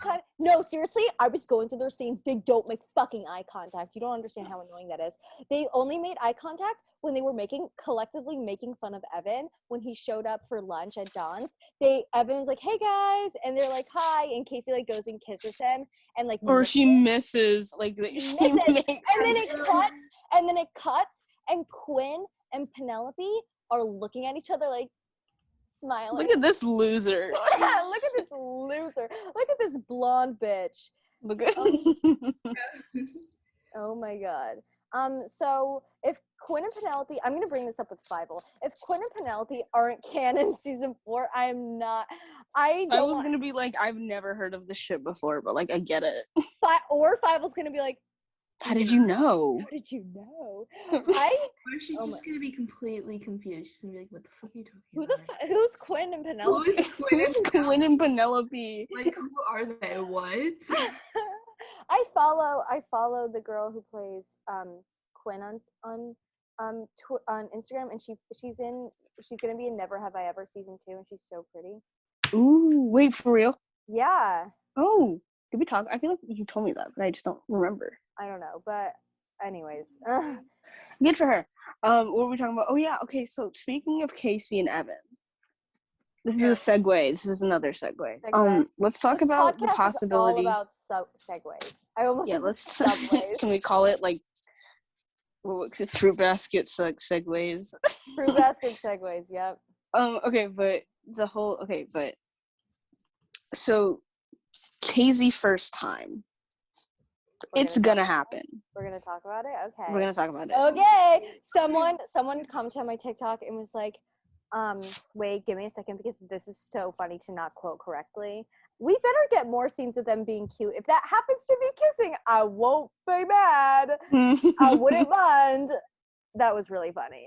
contact. No, seriously, I was going through their scenes. They don't make fucking eye contact. You don't understand how annoying that is. They only made eye contact when they were collectively making fun of Evan when he showed up for lunch at Dawn's. Evan was like, "Hey guys," and they're like, "Hi," and Casey like goes and kisses him and like. Or she misses like she makes. And then it cuts, and Quinn and Penelope are looking at each other like. Smiling. Look at this loser. Look at this loser. Look at this blonde bitch. Look at Oh my god. So if Quinn and Penelope, I'm gonna bring this up with Fievel. If Quinn and Penelope aren't canon season 4, I'm not. I was gonna be like, I've never heard of this shit before, but like I get it. Or Fievel's gonna be like, how did you know? How did you know? Or she's just gonna be completely confused. She's gonna be like, "What the fuck are you talking about? Who's Quinn and Penelope? Who's Quinn and Penelope? Like, who are they? What?" I follow the girl who plays Quinn on Instagram, and she's gonna be in Never Have I Ever season 2, and she's so pretty. Ooh, wait, for real? Yeah. Oh, did we talk? I feel like you told me that, but I just don't remember. I don't know, but anyways. Good for her. What were we talking about? Oh yeah, okay, so speaking of Casey and Evan, this is a segue. This is another segue. Let's talk about the possibility. Is all about segues. I almost let's can we call it like fruit basket segues? Fruit basket segues, yep. So Cazzie first time. It's gonna happen. We're gonna talk about it? Okay. We're gonna talk about it. Okay. Someone commented on my TikTok and was like, wait, give me a second because this is so funny to not quote correctly. We better get more scenes of them being cute. If that happens to be kissing, I won't be mad. I wouldn't mind. That was really funny.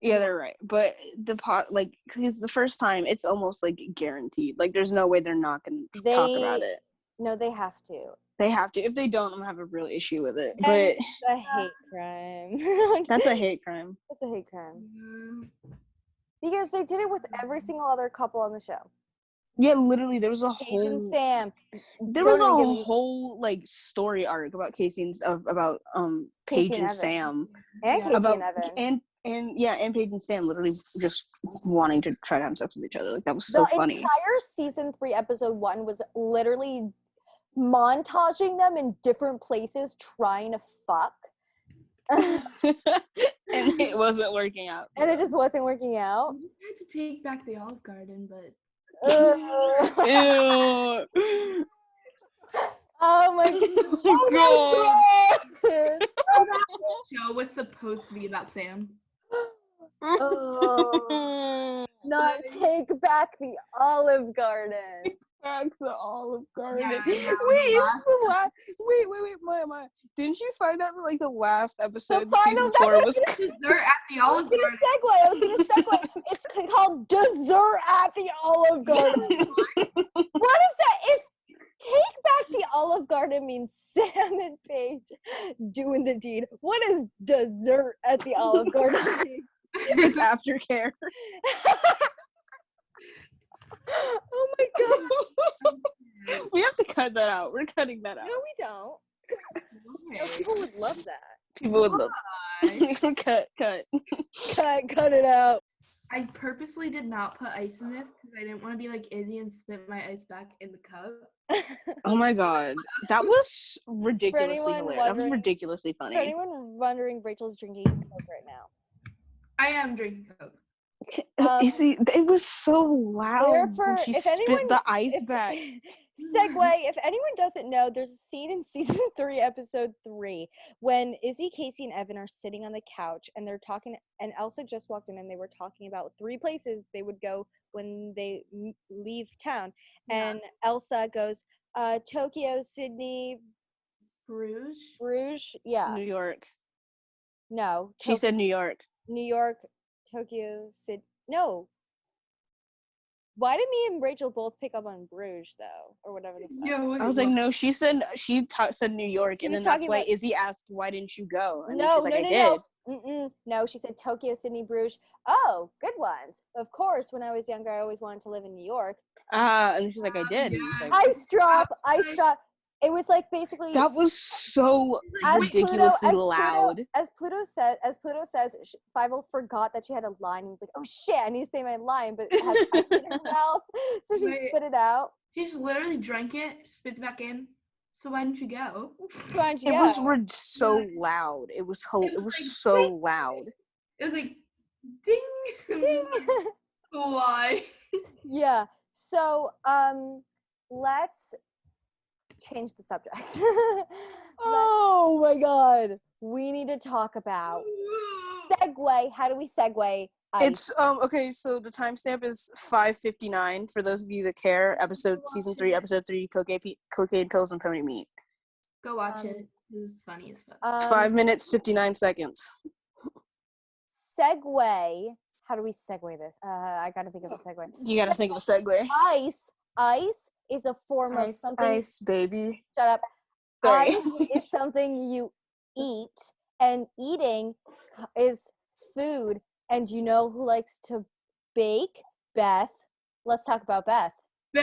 Yeah, they're right. But because the first time, it's almost like guaranteed. Like, there's no way they're not gonna talk about it. No, they have to. They have to. If they don't, I'm gonna have a real issue with it. But it's a hate crime. That's a hate crime. That's a hate crime. Because they did it with every single other couple on the show. Yeah, literally, there was a Paige and Sam. There was a whole like story arc about Casey and about Paige and Sam. And Casey and Evan. And Paige and Sam literally just wanting to try to have sex with each other. Like, that was so funny. The entire season 3, episode 1 was literally montaging them in different places trying to fuck. And it wasn't working out. And it just wasn't working out. We just had to take back the Olive Garden, but Ew. Oh my god. That show was supposed to be about Sam. Not take back the Olive Garden. Back the Olive Garden. Yeah, wait, Maya. Didn't you find out that like the last episode of season 4 was Dessert at the Olive Garden? I was gonna segue. It's called Dessert at the Olive Garden. What is that? If take back the Olive Garden means Sam and Paige doing the deed, what is dessert at the Olive Garden mean? It's aftercare. Oh my god. We have to cut that out. We're cutting that out. No, we don't. No, people would love that. People would love. cut. Cut it out. I purposely did not put ice in this because I didn't want to be like Izzy and spit my ice back in the cup. Oh my god, that was ridiculously anyone hilarious. That was wondering- ridiculously For funny. anyone wondering, Rachel's drinking Coke right now. I am drinking Coke. You see, it was so loud when she spit the ice back. Segue, if anyone doesn't know, there's a scene in season 3, episode 3, when Izzie, Casey, and Evan are sitting on the couch and they're talking, and Elsa just walked in and they were talking about 3 places they would go when they leave town. Yeah. And Elsa goes, Tokyo, Sydney, Bruges? Yeah. New York. No. She said New York. New York, Tokyo, Sydney. No. Why did me and Rachel both pick up on Bruges though, or whatever the fuck? Yo, I was like, no. She said New York, and then that's why Izzie asked, "Why didn't you go?" And then she's like, "I did." No, she said Tokyo, Sydney, Bruges. Oh, good ones. Of course, when I was younger, I always wanted to live in New York. And she's like, "I did." And he's like, Ice drop. It was like basically. That was so ridiculously loud. As Pluto says, 5 forgot that she had a line. He was like, "Oh shit, I need to say my line," but it has ice in her mouth, so she spit it out. She just literally drank it, spit it back in. So why didn't you go? It was so loud. It was so loud. It was like, ding. Like, why? Yeah. So let's change the subject. Oh my god, we need to talk about segue. How do we segue? It's okay, so the timestamp is 5:59 for those of you that care. Season 3, episode 3, cocaine pills and pony meat. Go watch it. It's funny as fuck. 5 minutes 59 seconds. Segue. How do we segue this? I gotta think of a segue. You gotta think of a segue. Ice is a form of something. Ice, baby. Shut up. Sorry. Ice is something you eat, and eating is food. And you know who likes to bake? Beth. Let's talk about Beth. For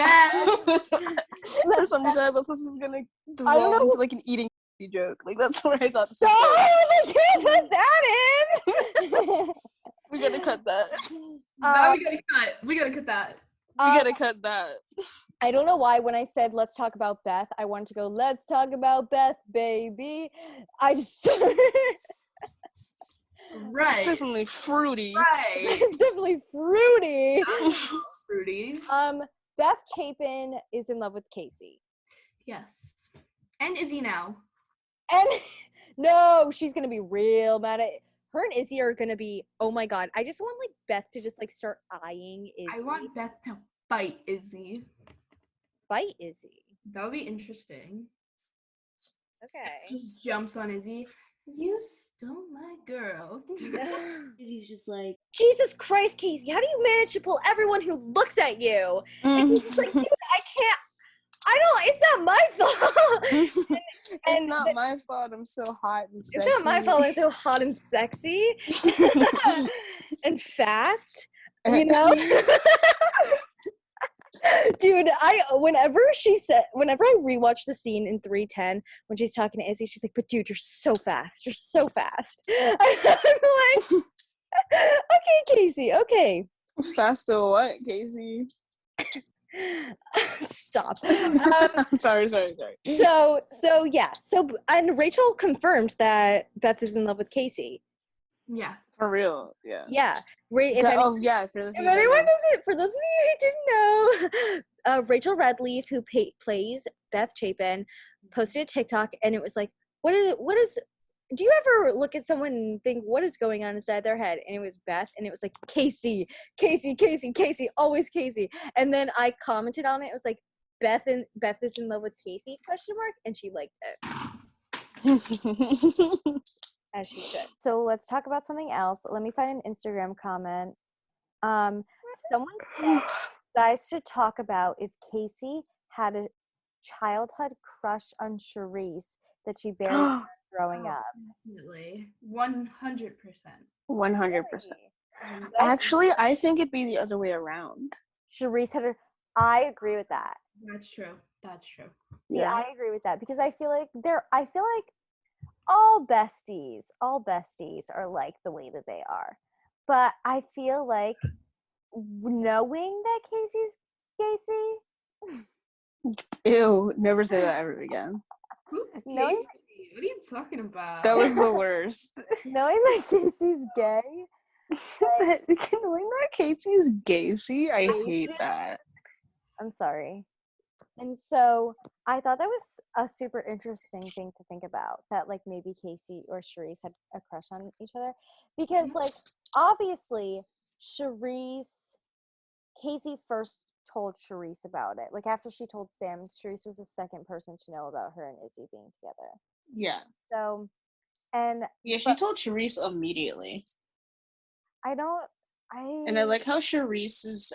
some reason, I thought this was gonna devolve into like an eating joke. Like that's what I thought. I can't put that in. We gotta cut that. We gotta cut that. We gotta cut that. I don't know why when I said let's talk about Beth, I wanted to go, let's talk about Beth, baby. I just Right. Definitely fruity. Right. Definitely fruity. Fruity. Beth Chapin is in love with Casey. Yes. And Izzie now. And no, she's gonna be real mad at her and Izzie are gonna be, oh my god. I just want like Beth to just like start eyeing Izzie. I want Beth to fight Izzie. Fight Izzie. That would be interesting. Okay. She jumps on Izzie. You stole my girl. He's just like, Jesus Christ, Casey, how do you manage to pull everyone who looks at you? And he's just like, dude, it's not my fault. It's not my fault I'm so hot and sexy. It's not my fault I'm so hot and sexy. And fast, you know? Dude, whenever I rewatch the scene in 3:10 when she's talking to Izzie, she's like, but dude, you're so fast. You're so fast. I'm like, okay, Casey, okay. Faster what, Casey? Stop. I'm sorry. So yeah. And Rachel confirmed that Beth is in love with Casey. Yeah. For real, yeah. Yeah. For those of you who didn't know, Rachel Redleaf, who plays Beth Chapin, posted a TikTok, and it was like, what is? Do you ever look at someone and think what is going on inside their head? And it was Beth, and it was like Casey, always Casey. And then I commented on it. It was like Beth is in love with Casey ? And she liked it. As she should. So let's talk about something else. Let me find an Instagram comment. Someone said guys should talk about if Casey had a childhood crush on Sharice that she barely had growing up. Definitely. 100%. 100%. Actually, I think it'd be the other way around. Sharice I agree with that. That's true. Yeah, I agree with that because I feel like all besties are like the way that they are. But I feel like knowing that Casey's Casey, Ew, never say that ever again. Who's Knowing- Casey? What are you talking about? That was the worst. knowing that Casey's gay, Knowing that Casey is Gacy, I hate Gacy? that. I'm sorry. And so I thought that was a super interesting thing to think about, that like maybe Casey or Sharice had a crush on each other, because like obviously Casey first told Sharice about it. Like after she told Sam, Sharice was the second person to know about her and Izzie being together. Yeah. So, and Yeah, she told Sharice immediately. And I like how Sharice's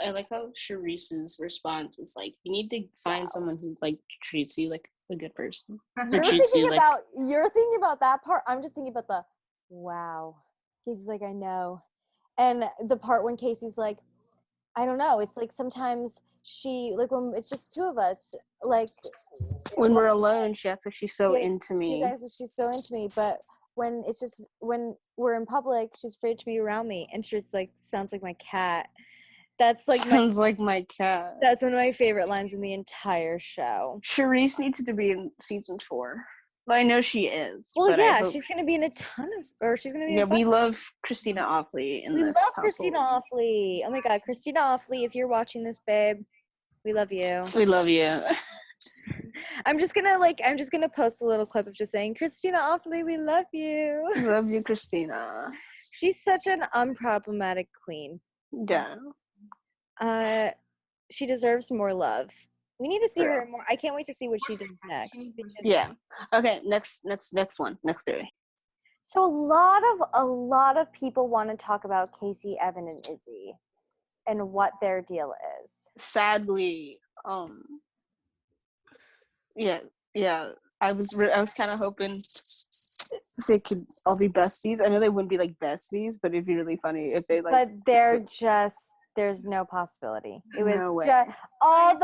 response was like, you need to find someone who like treats you like a good person. You're treats you thinking like you're thinking about that part. I'm just thinking about the wow. Casey's like, I know. And the part when Casey's like, I don't know. It's like sometimes she like when it's just two of us, like when we're alone, she acts like she's so Yeah, into me. she's so into me, but when it's just when we're in public, she's afraid to be around me, and she's like, sounds like my cat. That's like Sounds like my cat. That's one of my favorite lines in the entire show. Sharice needs to be in season 4. Well, I know she is. Well, but yeah, she's gonna be in a ton of, or she's gonna be. Yeah, in we love Christina Offley in We this love household. Christina Offley. Oh my God, Christina Offley, if you're watching this, babe, we love you. We love you. I'm just gonna post a little clip of just saying, Christina Offley, we love you. We love you, Christina. She's such an unproblematic queen. Yeah. She deserves more love. We need to see her more. I can't wait to see what she does next. Yeah. Okay, next one. Next theory. So a lot of people want to talk about Casey, Evan, and Izzie and what their deal is. Sadly, yeah. I was kind of hoping they could all be besties. I know they wouldn't be like besties, but it'd be really funny if they like. But they're just there's no possibility. It was No way. just all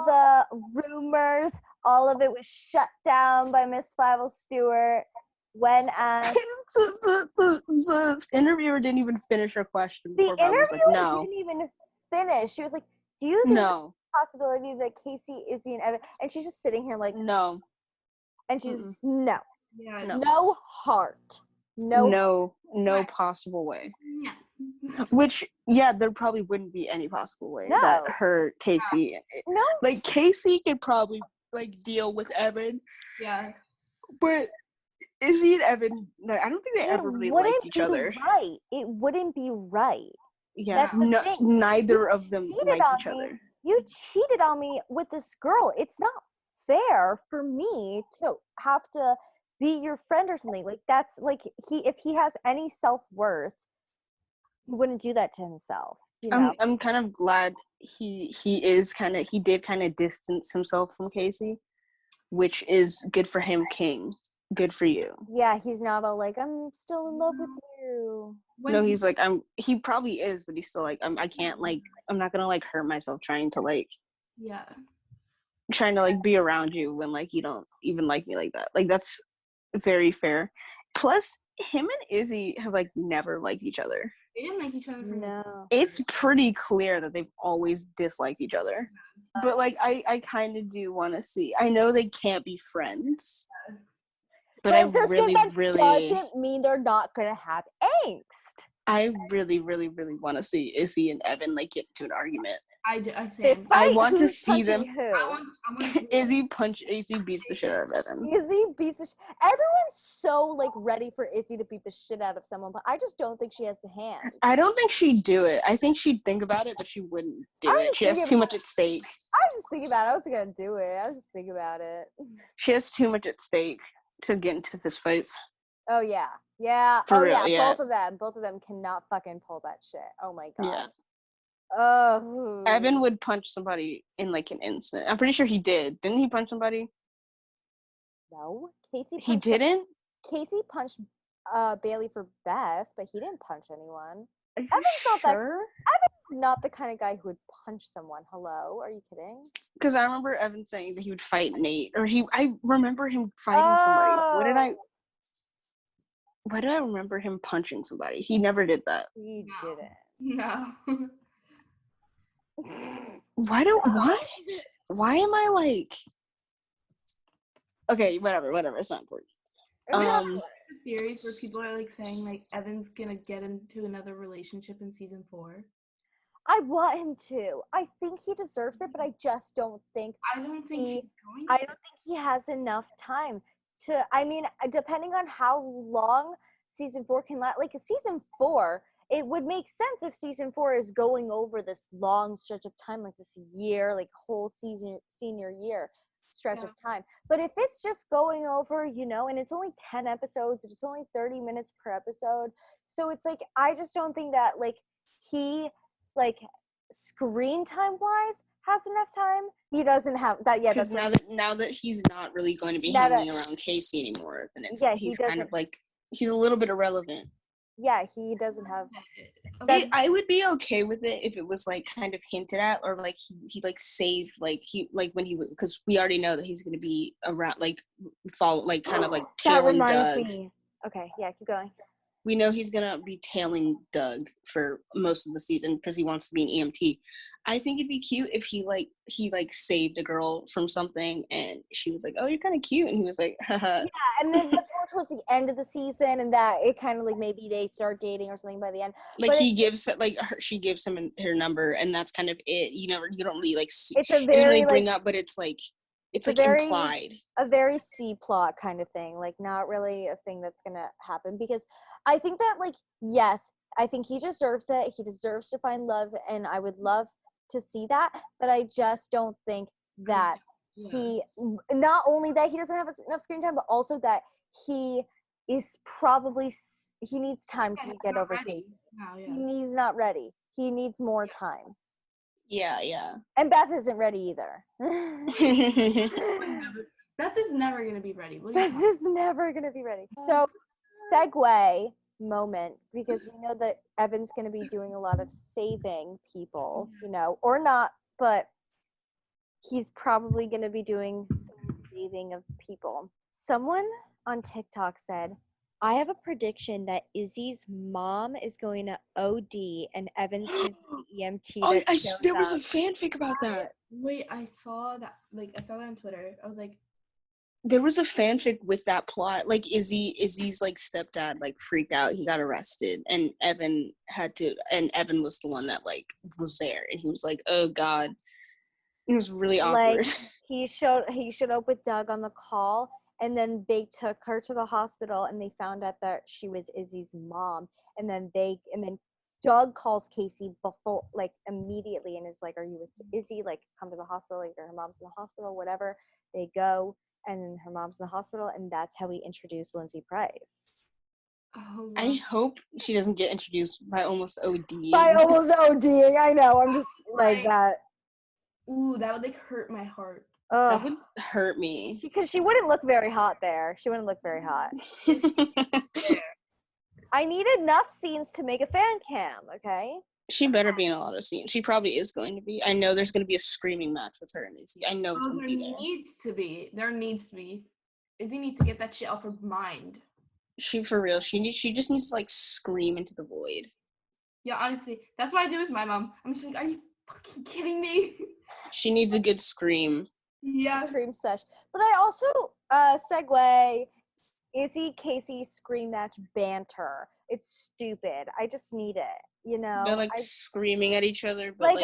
the rumors. All of it was shut down by Miss Fievel Stewart when asked. the interviewer didn't even finish her question. The interviewer no. didn't even finish. She was like, "Do you think there's a possibility that Casey, Izzie, and Evan?" And she's just sitting here like, no. And she's no. Yeah, no heart. No possible way. Yeah. Which, yeah, there probably wouldn't be any possible way that her Casey. No. Like Casey could probably like deal with Evan. Yeah. But Izzie and Evan, no, I don't think they ever really liked each other. Right. It wouldn't be right. Yeah. Neither of them liked each other. You cheated on me with this girl. It's not fair for me to have to be your friend or something. Like that's like if he has any self-worth, he wouldn't do that to himself. You know? I'm kind of glad he did kind of distance himself from Casey, which is good for him, King. Good for you. Yeah, he's not all like, I'm still in love with you. No, he's like, he probably is, but he's still like, I can't like, I'm not gonna like hurt myself trying to like be around you when like you don't even like me like that. Like that's very fair. Plus, him and Izzie have like never liked each other. They didn't like each other from No. It's pretty clear that they've always disliked each other. But like I kind of do want to see. I know they can't be friends. But I really doesn't mean they're not gonna have angst. I really want to see Izzie and Evan like get into an argument. I want to see them. Who? Izzie beats the shit out of Evan. Izzie beats the everyone's so like ready for Izzie to beat the shit out of someone, but I just don't think she has the hand. I don't think she'd do it. I think she'd think about it, but she wouldn't do it. She has too much at stake. I was just thinking about it. I wasn't gonna do it. I was just thinking about it. She has too much at stake to get into this fights. Oh yeah. Yeah. For real, yeah. Both of them cannot fucking pull that shit. Oh my god. Yeah. Oh. Evan would punch somebody in like an instant. I'm pretty sure he did. Didn't he punch somebody? No. Casey He didn't? Casey punched Bailey for Beth, but he didn't punch anyone. Are you Evan's sure? Evan's not the kind of guy who would punch someone. Hello? Are you kidding? Because I remember Evan saying that he would fight Nate. Or I remember him fighting somebody. What did I Why do I remember him punching somebody? He never did that. He No. didn't. No. What? Why am I like... Okay, whatever, it's not important. Theories where people are like saying like Evan's gonna get into another relationship in season 4. I want him to. I think he deserves it, but I just don't think I don't think he's going I to. don't think he has enough time to. I mean, depending on how long season 4 can last, like season 4, it would make sense if season 4 is going over this long stretch of time, like this year, like whole senior year stretch of time. But if it's just going over, and it's only 10 episodes, it's only 30 minutes per episode, so it's like I just don't think that like he like screen time wise has enough time. He doesn't have that yet. Because now that he's not really going to be hanging around Casey anymore, then he's kind of like he's a little bit irrelevant. Yeah, he doesn't have. I would be okay with it if it was like kind of hinted at, or like he like saved like he like when he was, because we already know that he's going to be around, like follow, like kind of like tailing Doug. Me. Okay, yeah, keep going. We know he's going to be tailing Doug for most of the season because he wants to be an EMT. I think it'd be cute if he saved a girl from something and she was like, "Oh, you're kind of cute," and he was like, haha. Yeah, and then that's more towards the end of the season, and that it kind of like maybe they start dating or something by the end. Like but she gives him her number, and that's kind of it. You don't really like see. It doesn't really bring up, but it's like implied. A very C plot kind of thing, like not really a thing that's gonna happen, because I think that like yes, I think he deserves it. He deserves to find love, and I would love to see that, but I just don't think that he, not only that he doesn't have enough screen time, but also that he is probably, he needs time to get over Casey. He's not ready. He needs more time. Yeah. And Beth isn't ready either. Beth is never going to be ready. Beth is never going to be ready. So, segue moment, because we know that Evan's going to be doing a lot of saving people, or not, but he's probably going to be doing some saving of people. Someone on TikTok said, I have a prediction that Izzie's mom is going to OD and Evan's going to be the EMT. There was a fanfic about that. Wait, I saw that on Twitter. I was like, there was a fanfic with that plot. Like Izzie's like stepdad like freaked out. He got arrested, and Evan was the one that like was there, and he was like, "Oh God," it was really awkward. Like he showed up with Doug on the call, and then they took her to the hospital, and they found out that she was Izzie's mom, and then Doug calls Casey before, like immediately, and is like, "Are you with Izzie? Like, come to the hospital. Like, her mom's in the hospital. Whatever." They go. And her mom's in the hospital, and that's how we introduce Lindsay Price. Oh, wow. I hope she doesn't get introduced by almost ODing. By almost ODing, I know. I'm just like that. Ooh, that would like hurt my heart. That would hurt me. Because she wouldn't look very hot there. She wouldn't look very hot. I need enough scenes to make a fan cam, okay? She better be in a lot of scenes. She probably is going to be. I know there's going to be a screaming match with her and Izzie. I know it's going to be there. There needs to be. Izzie needs to get that shit off her mind. For real. She just needs to like scream into the void. Yeah, honestly, that's what I do with my mom. I'm just like, are you fucking kidding me? She needs a good scream. Yeah. Scream sesh. But I also segue Izzie Casey scream match banter. It's stupid. I just need it. They're like screaming at each other, but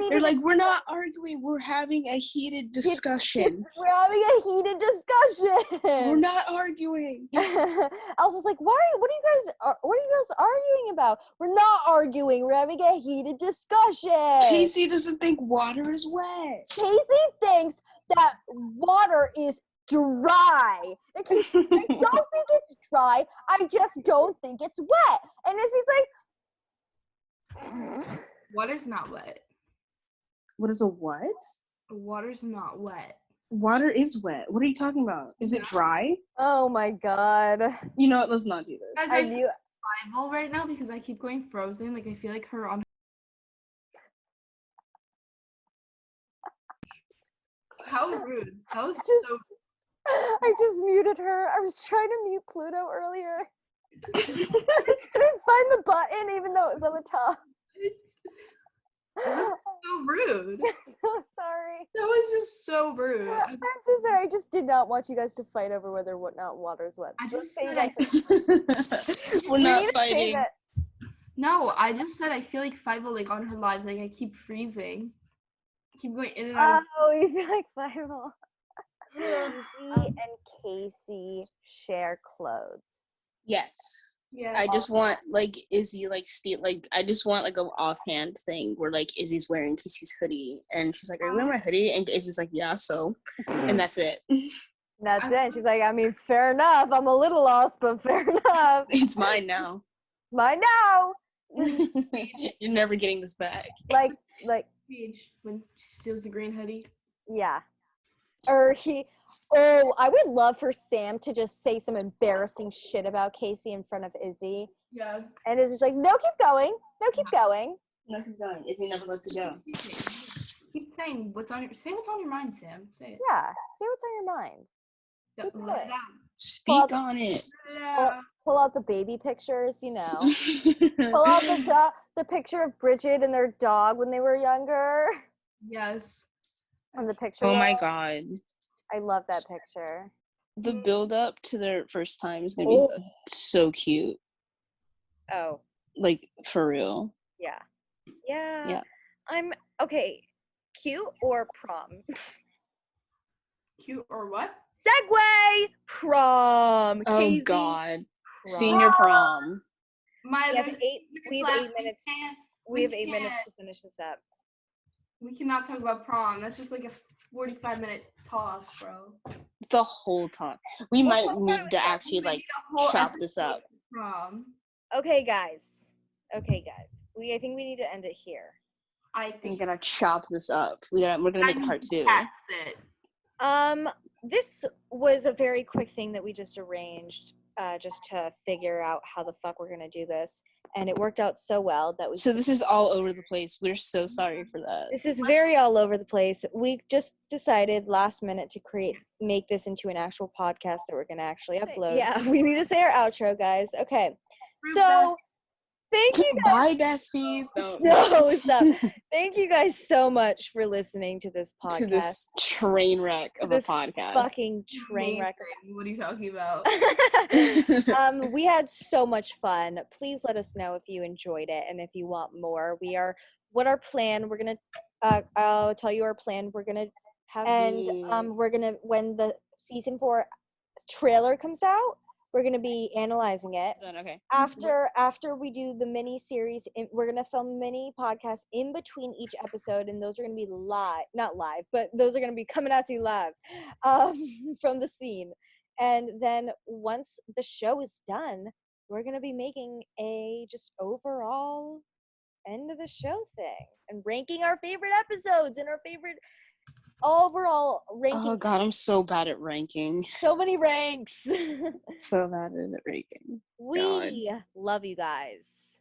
they're like, we're not arguing, we're having a heated discussion. We're having a heated discussion. We're not arguing. Elsa's like, what are you guys arguing about? We're not arguing, we're having a heated discussion. Casey doesn't think water is wet. Casey thinks that water is dry. I don't think it's dry, I just don't think it's wet. And Izzie's like, water's not wet. What is a what? Water's not wet. Water is wet. What are you talking about? Is it dry? Oh my God. You know what? Let's not do this. Guys, I knew Bible right now because I keep going frozen. Like I feel like her on. How rude. That was so. I just muted her. I was trying to mute Pluto earlier. Couldn't find the button even though it was on the top. That was so rude. So sorry. That was just so rude. I'm so sorry. I just did not want you guys to fight over whether what not water's wet. I Let's just save said that. We're We not need to save fighting. it. No, I just said I feel like Fievel, like on her lives, like I keep freezing. I keep going in and out. Oh, you feel like Bible. Of Izzie and Casey share clothes. Yes. yeah. I just want like Izzie I just want like a offhand thing where like Izzie's wearing Casey's hoodie and she's like, "Are you wearing my hoodie?" And Izzie's like, "Yeah, so," and that's it. That's it. And she's like, I mean, fair enough. I'm a little lost, but fair enough. It's mine now. Mine now. You're never getting this back. Like, Paige, when she steals the green hoodie. yeah. Or I would love for Sam to just say some embarrassing shit about Casey in front of Izzie. Yeah. And Izzie's like, no, keep going. No, keep going. No, keep going. Izzie never lets it go. Keep saying what's on your mind, Sam. Say it. Yeah. Say what's on your mind. Yeah, keep let it going. out. Speak on it. Pull out the baby pictures, you know. Pull out the picture of Bridget and their dog when they were younger. Yes. On the picture. Oh my wall. god. I love that picture. The build up to their first time is gonna be so cute. Oh. Like for real. Yeah. Yeah. Yeah. I'm okay. Cute or prom? Cute or what? Segway! Prom. Oh Casey, god. prom. Senior prom. We have There's 8 minutes. We have 8 can't. minutes to finish this up. We cannot talk about prom. That's just like a 45-minute talk, bro. The whole time. We might need to actually We like need a whole chop this episode up. of Prom. Okay, guys. I think we need to end it here. I I'm think gonna chop this up. We're gonna make a part 2. That's it. This was a very quick thing that we just arranged, just to figure out how the fuck we're gonna do this, and it worked out so well that we. So this is all over the place. We're so sorry for that. This is very all over the place. We just decided last minute to make this into an actual podcast that we're gonna actually upload. Yeah, we need to say our outro, guys. Okay, so. Thank you guys. Bye, besties. No, stop. Thank you guys so much for listening to this podcast. To this train wreck of a podcast. Fucking train wreck. What are you talking about? We had so much fun. Please let us know if you enjoyed it and if you want more. We're gonna I'll tell you our plan. We're gonna have when the season 4 trailer comes out, we're going to be analyzing it. Okay. After we do the mini series, we're going to film mini podcasts in between each episode, and those are going to be not live, but those are going to be coming at you live from the scene. And then once the show is done, we're going to be making a just overall end of the show thing and ranking our favorite episodes and our favorite overall ranking. Oh god, I'm so bad at ranking. So many ranks. So bad at ranking. We love you guys.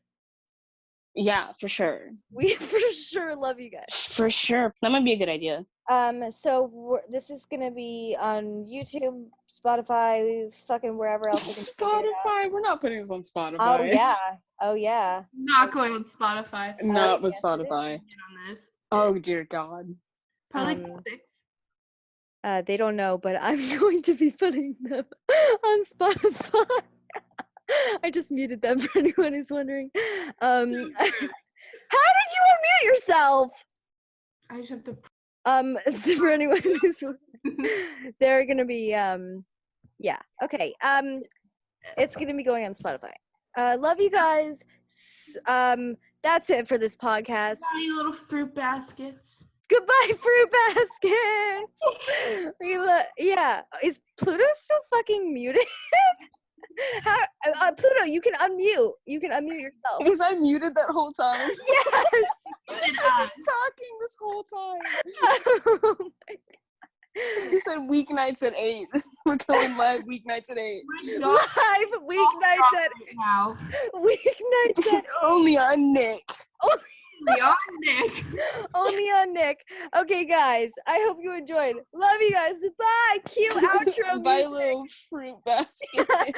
Yeah, for sure. We for sure love you guys. For sure. That might be a good idea. So this is gonna be on YouTube, Spotify, fucking wherever else. Spotify. We're not putting this on Spotify. Oh yeah. Oh yeah. Not going with Spotify. Not with Spotify. On this. Oh dear God. Probably 6. They don't know, but I'm going to be putting them on Spotify. I just muted them for anyone who's wondering. How did you unmute yourself? I just have to. For anyone who's they're gonna be yeah, okay. It's gonna be going on Spotify. Love you guys. That's it for this podcast. Bye, you little fruit baskets. Goodbye, fruit baskets. Yeah. Is Pluto still fucking muted? How, Pluto, you can unmute. You can unmute yourself. Was I muted that whole time? Yes. I've been talking this whole time. Oh my God. You said weeknights at 8. We're going live weeknights at 8. Live weeknights at now. Weeknights at only on Nick. Only on Nick. Only on Nick. Okay, guys. I hope you enjoyed. Love you guys. Bye. Cute outro. Bye, music. little fruit basket.